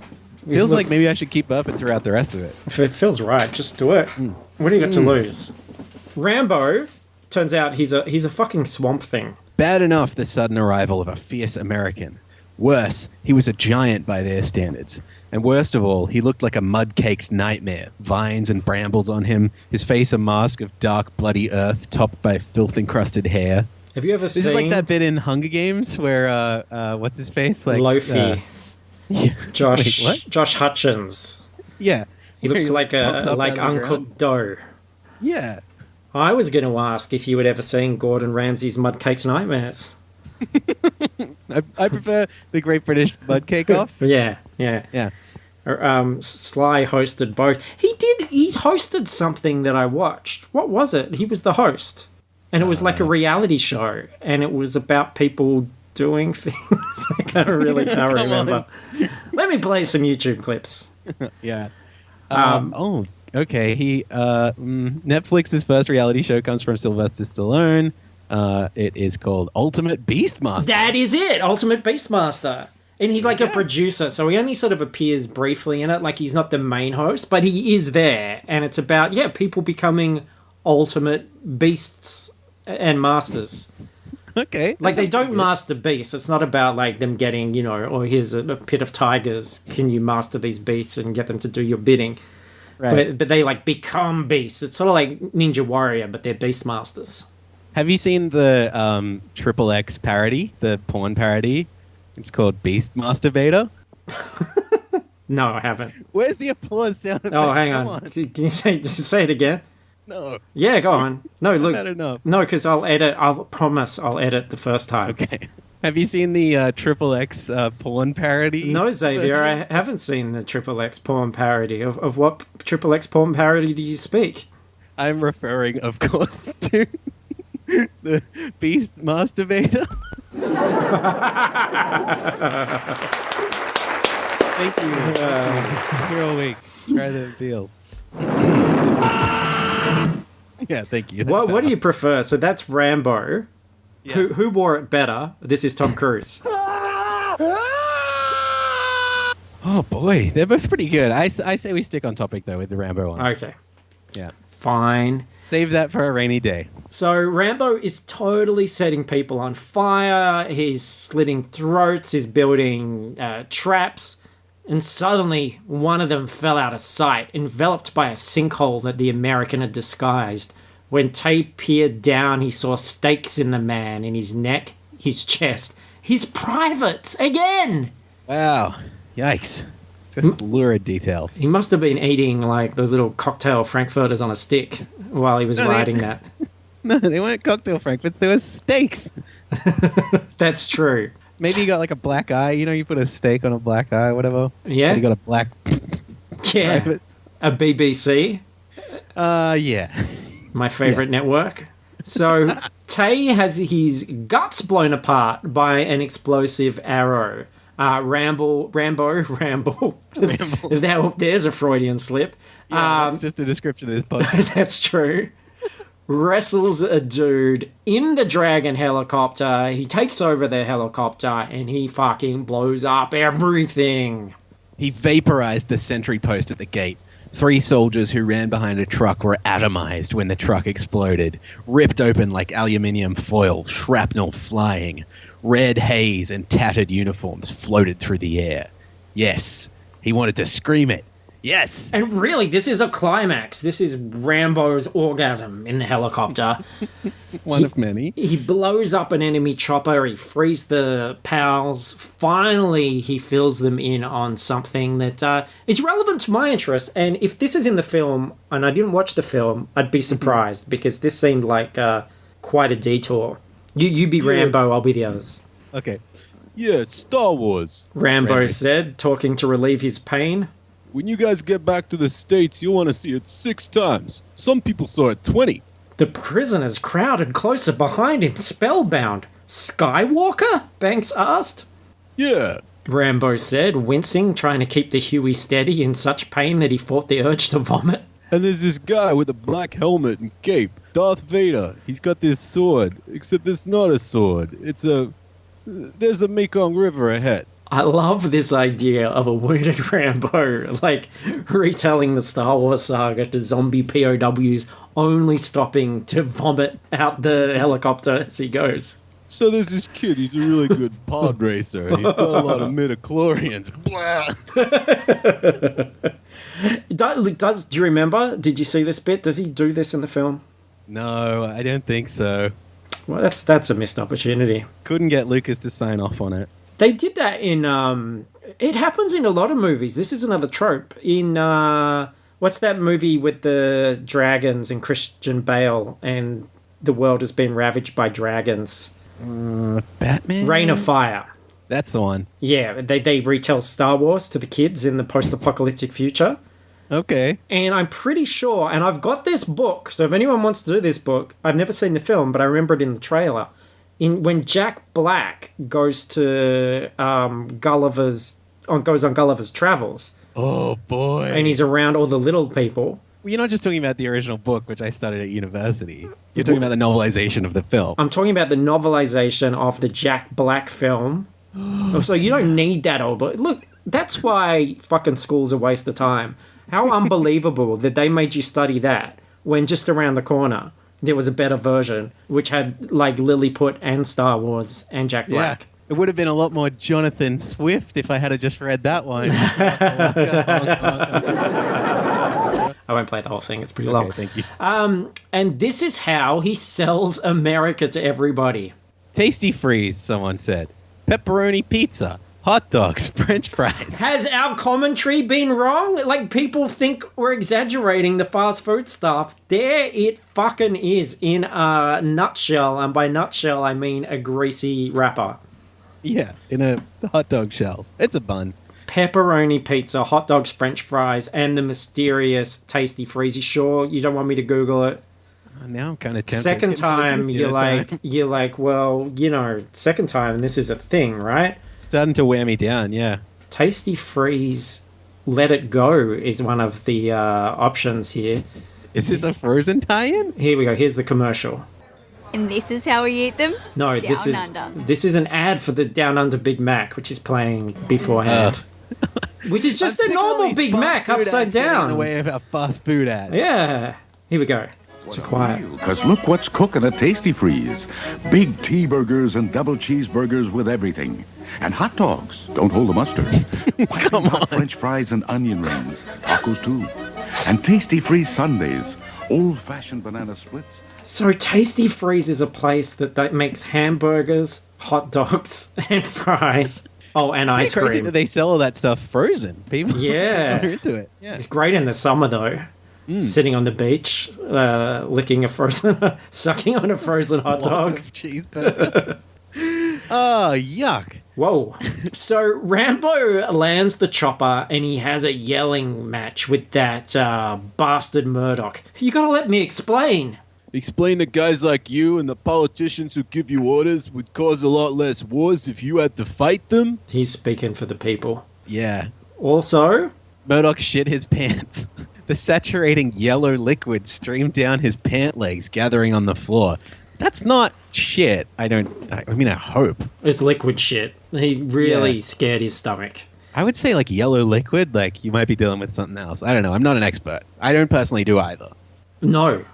Feels like maybe I should keep burping throughout the rest of it. If it feels right, just do it. What do you got to lose? Rambo, turns out he's a fucking swamp thing. Bad enough the sudden arrival of a fierce American. Worse, he was a giant by their standards. And worst of all, he looked like a mud-caked nightmare. Vines and brambles on him, his face a mask of dark, bloody earth topped by filth-encrusted hair. Have you ever seen... This is like that bit in Hunger Games where, what's his face? Like Lofi. Yeah. Josh Wait, what? Josh Hutchins. Yeah. He looks like pops up out of the uncooked dough. Yeah. I was going to ask if you had ever seen Gordon Ramsay's Mud-Caked Nightmares. I prefer the Great British Mud Cake Off. Yeah. Sly hosted both. He hosted something that I watched. What was it? He was the host. And it was like a reality show. And it was about people doing things. I can't remember. Let me play some YouTube clips. Yeah. Okay. Netflix's first reality show comes from Sylvester Stallone. It is called Ultimate Beastmaster. That is it, Ultimate Beastmaster. And he's like a producer, so he only sort of appears briefly in it, like he's not the main host, but he is there. And it's about, people becoming ultimate beasts and masters. Okay. Like, they don't master beasts. It's not about, like, them getting, here's a pit of tigers. Can you master these beasts and get them to do your bidding? Right. But they, like, become beasts. It's sort of like Ninja Warrior, but they're beast masters. Have you seen the XXX parody, the porn parody? It's called Beastmaster Vader. No, I haven't. Where's the applause sound effect? Oh, hang on. Can you say it again? No. Yeah, go on. No, look. Not enough. No, because I'll edit. I'll promise I'll edit the first time. Okay. Have you seen the XXX porn parody? No, Xavier, I haven't seen the XXX porn parody. Of what XXX porn parody do you speak? I'm referring, of course, to the Beastmaster Vader. Thank you. You're awake. Try the deal. Yeah, thank you. What do you prefer? So that's Rambo. Yeah. Who wore it better? This is Tom Cruise. Oh boy, they're both pretty good. I say we stick on topic though with the Rambo one. Okay, Yeah. fine. Save that for a rainy day. So Rambo is totally setting people on fire. He's slitting throats. He's building traps. And suddenly, one of them fell out of sight, enveloped by a sinkhole that the American had disguised. When Tay peered down, he saw stakes in the man, in his neck, his chest, his privates again! Wow. Yikes. Just lurid detail. He must have been eating, like, those little cocktail frankfurters on a stick while he was writing that. No, they weren't cocktail frankfurts. They were steaks. That's true. Maybe you got like a black eye. You put a steak on a black eye, whatever. Yeah? And you got a black... Yeah. privates. A BBC. Yeah. My favorite network. So Tay has his guts blown apart by an explosive arrow. Rambo. There's a Freudian slip. Yeah, that's just a description of this podcast. That's true. Wrestles a dude in the Dragon helicopter. He takes over the helicopter and he fucking blows up everything. He vaporized the sentry post at the gate. 3 soldiers who ran behind a truck were atomized when the truck exploded, ripped open like aluminium foil, shrapnel flying. Red haze and tattered uniforms floated through the air. Yes, he wanted to scream it. Yes. And really, this is a climax. This is Rambo's orgasm in the helicopter. One of many. He blows up an enemy chopper. He frees the pals. Finally, he fills them in on something that is relevant to my interest. And if this is in the film, and I didn't watch the film, I'd be surprised because this seemed like quite a detour. You be Rambo, I'll be the others. Okay. Yeah, Star Wars. Rambo said, talking to relieve his pain. When you guys get back to the States, you'll want to see it 6 times. Some people saw it 20. The prisoners crowded closer behind him, spellbound. Skywalker? Banks asked. Yeah. Rambo said, wincing, trying to keep the Huey steady in such pain that he fought the urge to vomit. And there's this guy with a black helmet and cape. Darth Vader. He's got this sword. Except it's not a sword. There's a Mekong River ahead. I love this idea of a wounded Rambo, like, retelling the Star Wars saga to zombie POWs, only stopping to vomit out the helicopter as he goes. So there's this kid, he's a really good pod racer. He's got a lot of midichlorians. Blah. Do you remember? Did you see this bit? Does he do this in the film? No, I don't think so. Well, that's a missed opportunity. Couldn't get Lucas to sign off on it. They did that in, it happens in a lot of movies. This is another trope. In, what's that movie with the dragons and Christian Bale and the world has been ravaged by dragons? Batman? Reign of Fire. That's the one. Yeah, they retell Star Wars to the kids in the post-apocalyptic future. Okay. And I'm pretty sure, and I've got this book, so if anyone wants to do this book, I've never seen the film, but I remember it in the trailer. When Jack Black goes to goes on Gulliver's Travels. Oh, boy. And he's around all the little people. Well, you're not just talking about the original book, which I studied at university. You're talking about the novelization of the film. I'm talking about the novelization of the Jack Black film. So you don't need that old book. Look, that's why fucking school's a waste of time. How unbelievable that they made you study that when just around the corner there was a better version, which had, like, Lilliput and Star Wars and Jack Black. Yeah. It would have been a lot more Jonathan Swift if I had just read that one. I won't play the whole thing. It's pretty long. Okay, thank you. And this is how he sells America to everybody. Tasty Freeze, someone said. Pepperoni pizza. Hot dogs, French fries. Has our commentary been wrong? Like, people think we're exaggerating the fast food stuff. There it fucking is in a nutshell. And by nutshell, I mean a greasy wrapper. Yeah, in a hot dog shell. It's a bun. Pepperoni pizza, hot dogs, French fries, and the mysterious Tasty Freeze. You sure you don't want me to Google it? Now I'm kind of tempted. Second time, you're like, well, second time, this is a thing, right? Starting to wear me down, yeah. Tasty Freeze Let It Go is one of the options here. Is this a Frozen tie-in? Here we go. Here's the commercial. And this is how we eat them? No, this is an ad for the Down Under Big Mac, which is playing beforehand. Which is just a normal Big Mac upside down. In the way of a fast food ad. Yeah. Here we go. It's too quiet. Because look what's cooking at Tasty Freeze. Big T-burgers and double cheeseburgers with everything. And hot dogs. Don't hold the mustard. Come on. French fries and onion rings. Tacos too. And Tasty Freeze sundaes. Old-fashioned banana splits. So Tasty Freeze is a place that makes hamburgers, hot dogs, and fries. Oh, and ice Crazy cream. that they sell all that stuff frozen. People are into it. Yeah. It's great in the summer, though. Sitting on the beach, sucking on a frozen hot dog. Cheeseburger. Oh, yuck. Whoa. So Rambo lands the chopper and he has a yelling match with that bastard Murdoch. You gotta let me explain. Explain that guys like you and the politicians who give you orders would cause a lot less wars if you had to fight them? He's speaking for the people. Yeah. Also, Murdoch shit his pants. The saturating yellow liquid streamed down his pant legs, gathering on the floor. That's not shit. I hope. It's liquid shit. He really scared his stomach. I would say like yellow liquid, like you might be dealing with something else. I don't know. I'm not an expert. I don't personally do either. No,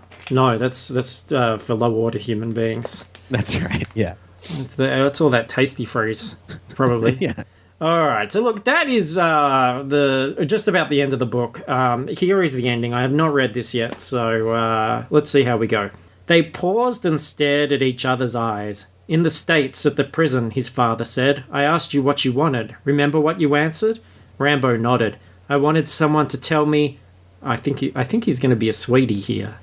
that's for low water human beings. That's right. Yeah. It's all that Tasty Freeze, probably. Yeah. All right, so look, that is the just about the end of the book. Here is the ending. I have not read this yet, so let's see how we go. They paused and stared at each other's eyes. In the States, at the prison, his father said, I asked you what you wanted. Remember what you answered? Rambo nodded. I wanted someone to tell me... I think he's going to be a sweetie here.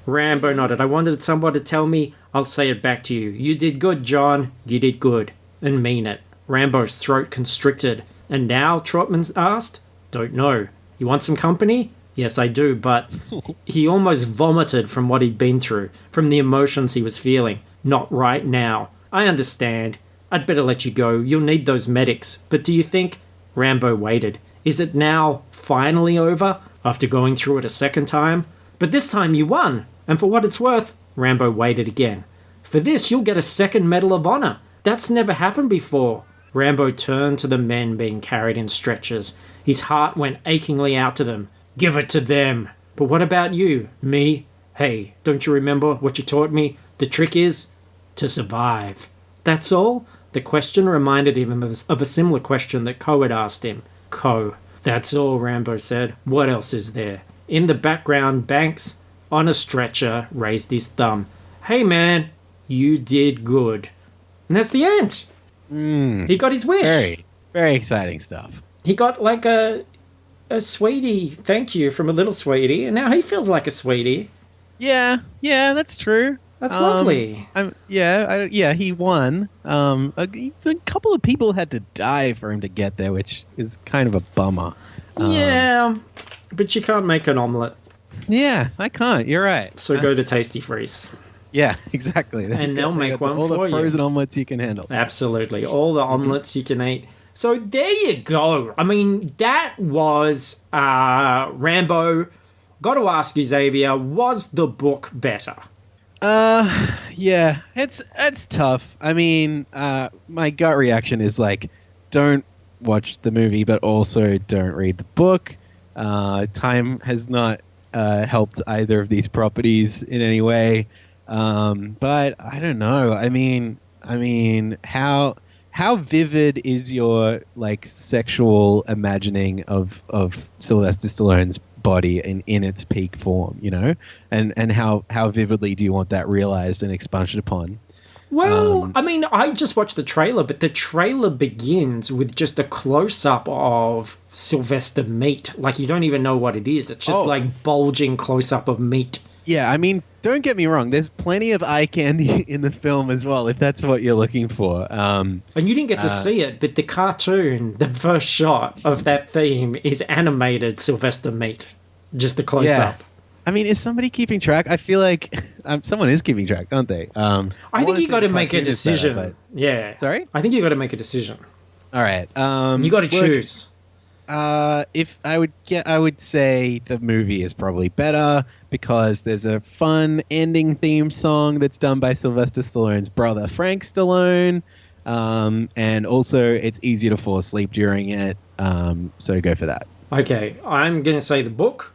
Rambo nodded. I wanted someone to tell me, I'll say it back to you. You did good, John. You did good. And mean it. Rambo's throat constricted. And now, Trotman asked? Don't know. You want some company? Yes, I do, but... He almost vomited from what he'd been through, from the emotions he was feeling. Not right now. I understand. I'd better let you go. You'll need those medics. But do you think... Rambo waited. Is it now finally over? After going through it a second time? But this time you won. And for what it's worth... Rambo waited again. For this, you'll get a second Medal of Honor. That's never happened before. Rambo turned to the men being carried in stretchers. His heart went achingly out to them. Give it to them. But what about you? Me? Hey, don't you remember what you taught me? The trick is to survive. That's all? The question reminded him of a similar question that Ko had asked him. Ko. That's all, Rambo said. What else is there? In the background, Banks, on a stretcher, raised his thumb. Hey, man, you did good. And that's the end. He got his wish. Very, very exciting stuff. He got like a sweetie thank you from a little sweetie, and now he feels like a sweetie. Yeah, that's true. That's lovely. He won. A couple of people had to die for him to get there, which is kind of a bummer. Yeah, but you can't make an omelette. Yeah, I can't. You're right. So go to Tasty Freeze. Yeah, exactly. And they'll make one all for the frozen you. omelets you can handle. Absolutely. All the omelettes you can eat. So there you go. I mean, that was Rambo. Got to ask you, Xavier, was the book better? Yeah, it's tough. I mean, my gut reaction is like, don't watch the movie, but also don't read the book. Time has not helped either of these properties in any way. But I don't know. I mean, how vivid is your like sexual imagining of Sylvester Stallone's body in its peak form, you know? And how vividly do you want that realized and expunged upon? Well, I mean, I just watched the trailer, but the trailer begins with just a close-up of Sylvester meat. Like, you don't even know what it is. It's just like bulging close-up of meat. Yeah, I mean, don't get me wrong. There's plenty of eye candy in the film as well, if that's what you're looking for. And you didn't get to see it, but the cartoon, the first shot of that theme is animated Sylvester meat. Just a close-up. Yeah. I mean, is somebody keeping track? I feel like someone is keeping track, aren't they? I think you got to make a decision. Yeah. Sorry? I think you got to make a decision. All right. You got to choose. If I would say the movie is probably better because there's a fun ending theme song that's done by Sylvester Stallone's brother Frank Stallone, and also it's easier to fall asleep during it. So go for that. Okay, I'm gonna say the book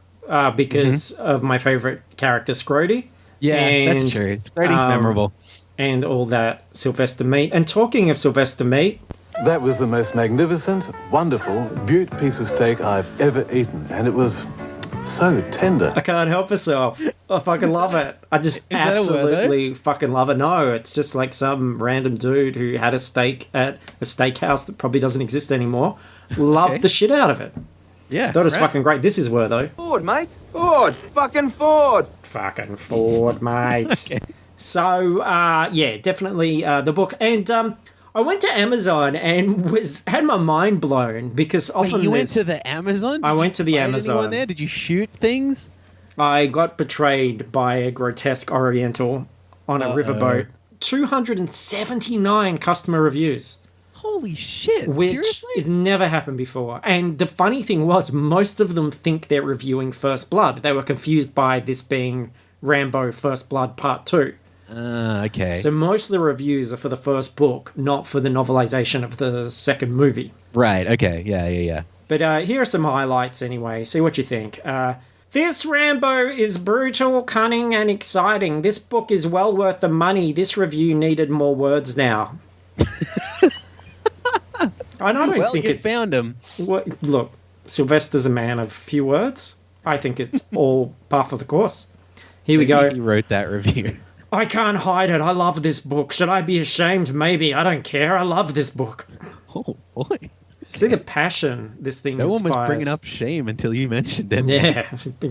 because of my favorite character Scrotey. Yeah, that's true. Scrotey's memorable, and all that Sylvester meat. And talking of Sylvester meat. That was the most magnificent, wonderful, beaut piece of steak I've ever eaten, and it was so tender. I can't help myself. I fucking love it. I just absolutely fucking love it. No, it's just like some random dude who had a steak at a steakhouse that probably doesn't exist anymore. Loved the shit out of it. Yeah, thought it was fucking great. This is where though. Ford, mate. Ford. Fucking Ford. Fucking Ford, mate. Okay. So, yeah, definitely the book. And I went to Amazon and had my mind blown because often Wait, you went to the Amazon? I went to the Amazon. Anyone there? Did you shoot things? I got betrayed by a grotesque Oriental on a riverboat. 279 customer reviews. Holy shit! Which seriously? has never happened before. And the funny thing was, most of them think they're reviewing First Blood. They were confused by this being Rambo First Blood Part 2. Okay. So most of the reviews are for the first book, not for the novelization of the second movie. Right, okay. Yeah. But here are some highlights anyway. See what you think. This Rambo is brutal, cunning, and exciting. This book is well worth the money. This review needed more words now. I don't Well, think you it. found him. Look, Sylvester's a man of few words. I think it's all par for the course. Here we go. He wrote that review. I can't hide it. I love this book. Should I be ashamed? Maybe. I don't care. I love this book. Oh boy. See the passion this thing No one was inspires. bringing up shame until you mentioned it.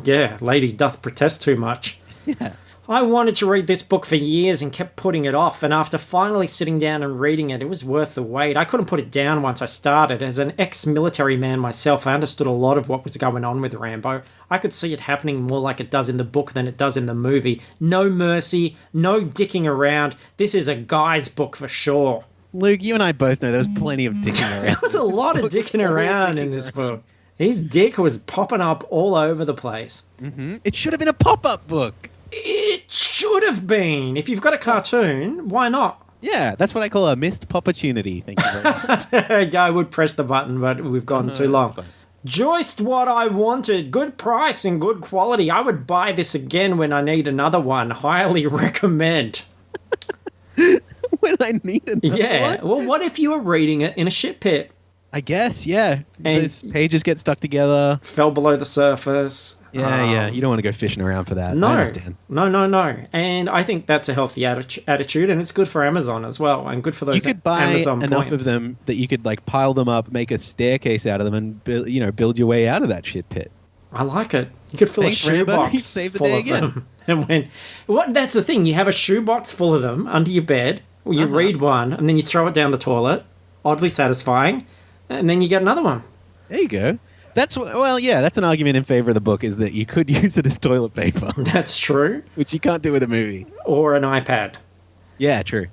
Yeah. Lady doth protest too much. Yeah. I wanted to read this book for years and kept putting it off, and after finally sitting down and reading it, it was worth the wait. I couldn't put it down once I started. As an ex-military man myself, I understood a lot of what was going on with Rambo. I could see it happening more like it does in the book than it does in the movie. No mercy, no dicking around. This is a guy's book for sure. Luke, you and I both know there was plenty of dicking around. There was a lot of dicking around in this book. His dick was popping up all over the place. It should have been a pop-up book. It should have been. If you've got a cartoon, why not? Yeah, that's what I call a missed opportunity. Thank you very much. I would press the button, but we've gone too long. That's fine. Just what I wanted. Good price and good quality. I would buy this again when I need another one. Highly recommend. When I need another Yeah. one? Well, what if you were reading it in a shit pit? I guess, yeah. And- Those pages get stuck together. Fell below the surface. Yeah. You don't want to go fishing around for that. No. I understand. No. And I think that's a healthy attitude, and it's good for Amazon as well, and good for those You could buy Amazon enough points. of them that you could like pile them up, make a staircase out of them, and build your way out of that shit pit. I like it. You could fill Thanks, a Rambo. You shoebox saved the full day of again. them. And that's the thing. You have a shoebox full of them under your bed. Or you read one, and then you throw it down the toilet. Oddly satisfying. And then you get another one. There you go. That's an argument in favor of the book, is that you could use it as toilet paper, That's true. which you can't do with a movie. Or an iPad. Yeah, true.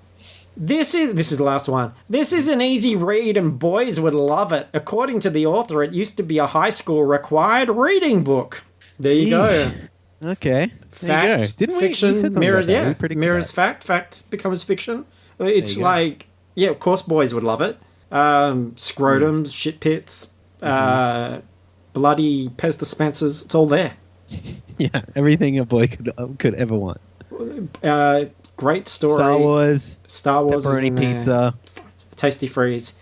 This is the last one. This is an easy read and boys would love it. According to the author, it used to be a high school required reading book. There you go. Okay. There Fact, you go. Didn't fiction, we said something mirrors, about that. yeah. We were pretty good Mirrors at fact, fact becomes fiction. It's you go. like, yeah, of course boys would love it. Scrotums, shit pits, bloody Pez dispensers, it's all there. that. Yeah, everything a boy could ever want. Great story. Star Wars, is in pepperoni there. pizza. Tasty Freeze,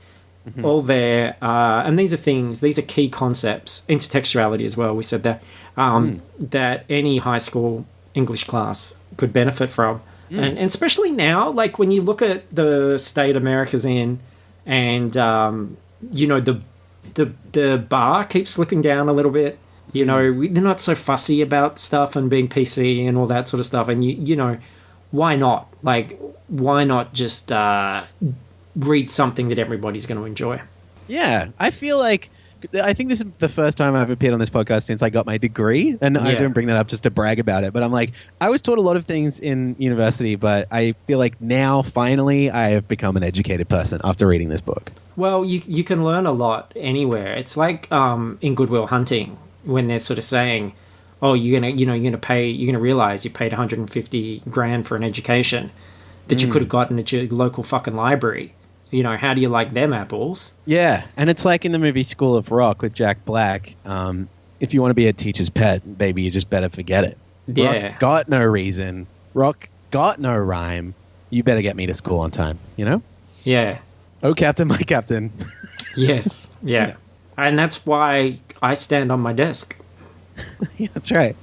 all there. And these are key concepts. Intertextuality as well, we said that. That any high school English class could benefit from. And especially now, like when you look at the state America's in, and the bar keeps slipping down a little bit. They're not so fussy about stuff and being PC and all that sort of stuff. And why not? Like, why not just read something that everybody's going to enjoy? Yeah, I think this is the first time I've appeared on this podcast since I got my degree, and I don't bring that up just to brag about it, but I'm like, I was taught a lot of things in university, but I feel like now, finally, I have become an educated person after reading this book. Well, you can learn a lot anywhere. It's like in Good Will Hunting, when they're sort of saying, oh, you're gonna realize you paid 150 grand for an education that you could have gotten at your local fucking library. How do you like them apples? Yeah, and it's like in the movie School of Rock with Jack Black. If you want to be a teacher's pet, baby, you just better forget it. Yeah. Rock got no reason. Rock got no rhyme. You better get me to school on time, Yeah. Oh, Captain, my Captain. Yes. Yeah. And that's why I stand on my desk. Yeah, that's right.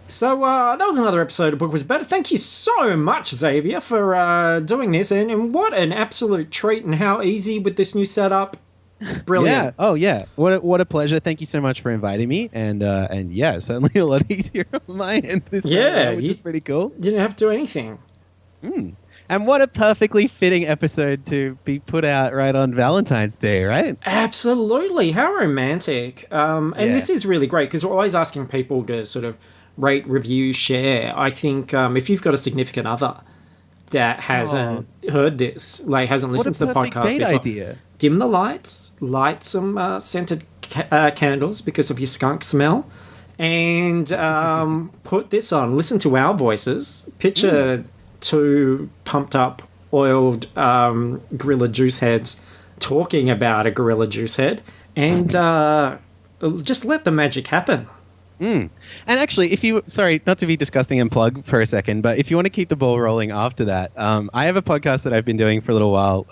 So that was another episode of Book Was Better. Thank you so much, Xavier, for doing this. And what an absolute treat, and how easy with this new setup. Brilliant. Yeah. Oh, yeah. What a pleasure. Thank you so much for inviting me. And yeah, certainly a lot easier on my end this time around, which is pretty cool. Didn't have to do anything. And what a perfectly fitting episode to be put out right on Valentine's Day, right? Absolutely. How romantic. And this is really great because we're always asking people to sort of rate, review, share. I think if you've got a significant other that hasn't heard this, like hasn't listened to the podcast date before, idea. Dim the lights, light some scented candles because of your skunk smell, and put this on. Listen to our voices. Picture two pumped up, oiled gorilla juice heads talking about a gorilla juice head, and just let the magic happen. And actually, sorry, not to be disgusting and plug for a second, but if you want to keep the ball rolling after that, I have a podcast that I've been doing for a little while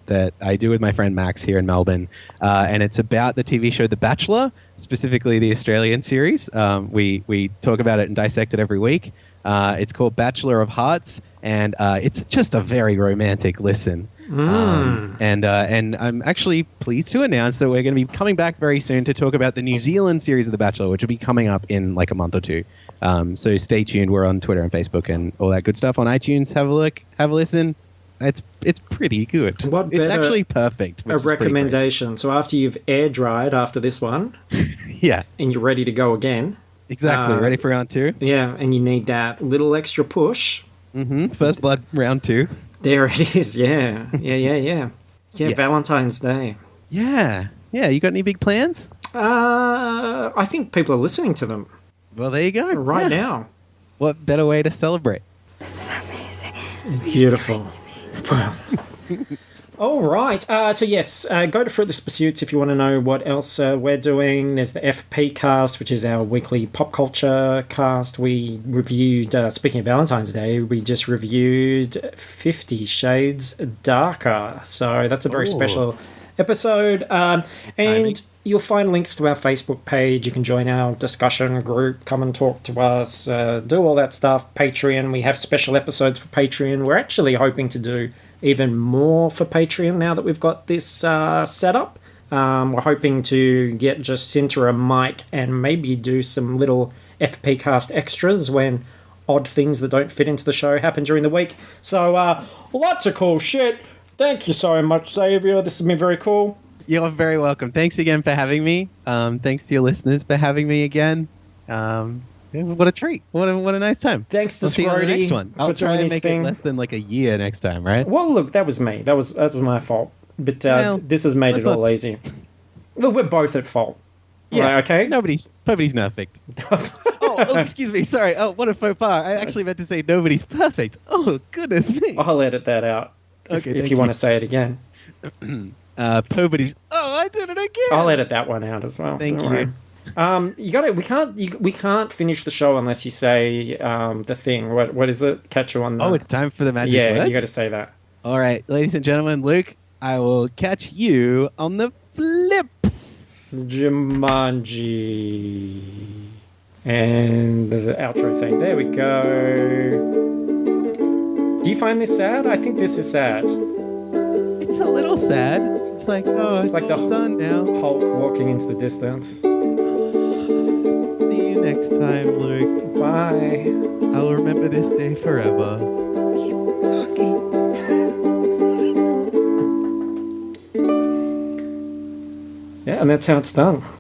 that I do with my friend Max here in Melbourne, and it's about the TV show The Bachelor, specifically the Australian series. We talk about it and dissect it every week. It's called Bachelor of Hearts, and it's just a very romantic listen. And I'm actually pleased to announce that we're going to be coming back very soon to talk about the New Zealand series of The Bachelor, which will be coming up in like a month or two. So stay tuned. We're on Twitter and Facebook and all that good stuff. On iTunes, have a look, have a listen. It's pretty good. It's actually perfect. A recommendation. So after you've air dried after this one, yeah, and you're ready to go again. Exactly, ready for round 2. Yeah, and you need that little extra push. First blood round 2. There it is. Yeah. Yeah. Valentine's Day. Yeah. You got any big plans? I think people are listening to them. Well, there you go. Right now. What better way to celebrate? This is amazing. It's beautiful. Wow. All right. So yes, go to Fruitless Pursuits if you want to know what else we're doing. There's the FP cast, which is our weekly pop culture cast. We reviewed, speaking of Valentine's Day, we just reviewed 50 Shades Darker. So that's a very special episode. And you'll find links to our Facebook page. You can join our discussion group, come and talk to us, do all that stuff. Patreon, we have special episodes for Patreon. We're actually hoping to do even more for Patreon now that we've got this set up. We're hoping to get Jacinta a mic and maybe do some little FP cast extras when odd things that don't fit into the show happen during the week. So lots of cool shit. Thank you so much, Xavier. This has been very cool. You're very welcome. Thanks again for having me. Thanks to your listeners for having me again. What a treat. What a nice time. Thanks to See you on the next one. Scrotey I'll for try doing and his make thing. it less than like a year next time, right? Well, look, that was me. That was my fault. But this has made it all easy. Look, we're both at fault. Yeah. Right, okay? Nobody's perfect. oh, excuse me. Sorry. Oh, what a faux pas. I actually meant to say nobody's perfect. Oh, goodness me. I'll edit that out. Okay, if you want to say it again. Nobody's. Oh, I did it again. I'll edit that one out as well. Thank Don't you. worry. You got it. We can't finish the show unless you say the thing. What is it? Catch you on the. Oh, it's time for the magic yeah, words? you got to say that. All right, ladies and gentlemen, Luke, I will catch you on the flips. Jumanji. And the outro thing. There we go. Do you find this sad? I think this is sad. It's a little sad. It's like, oh, it's like all done now. Hulk walking into the distance. See you next time, Luke. Bye. I'll remember this day forever. Yeah, and that's how it's done.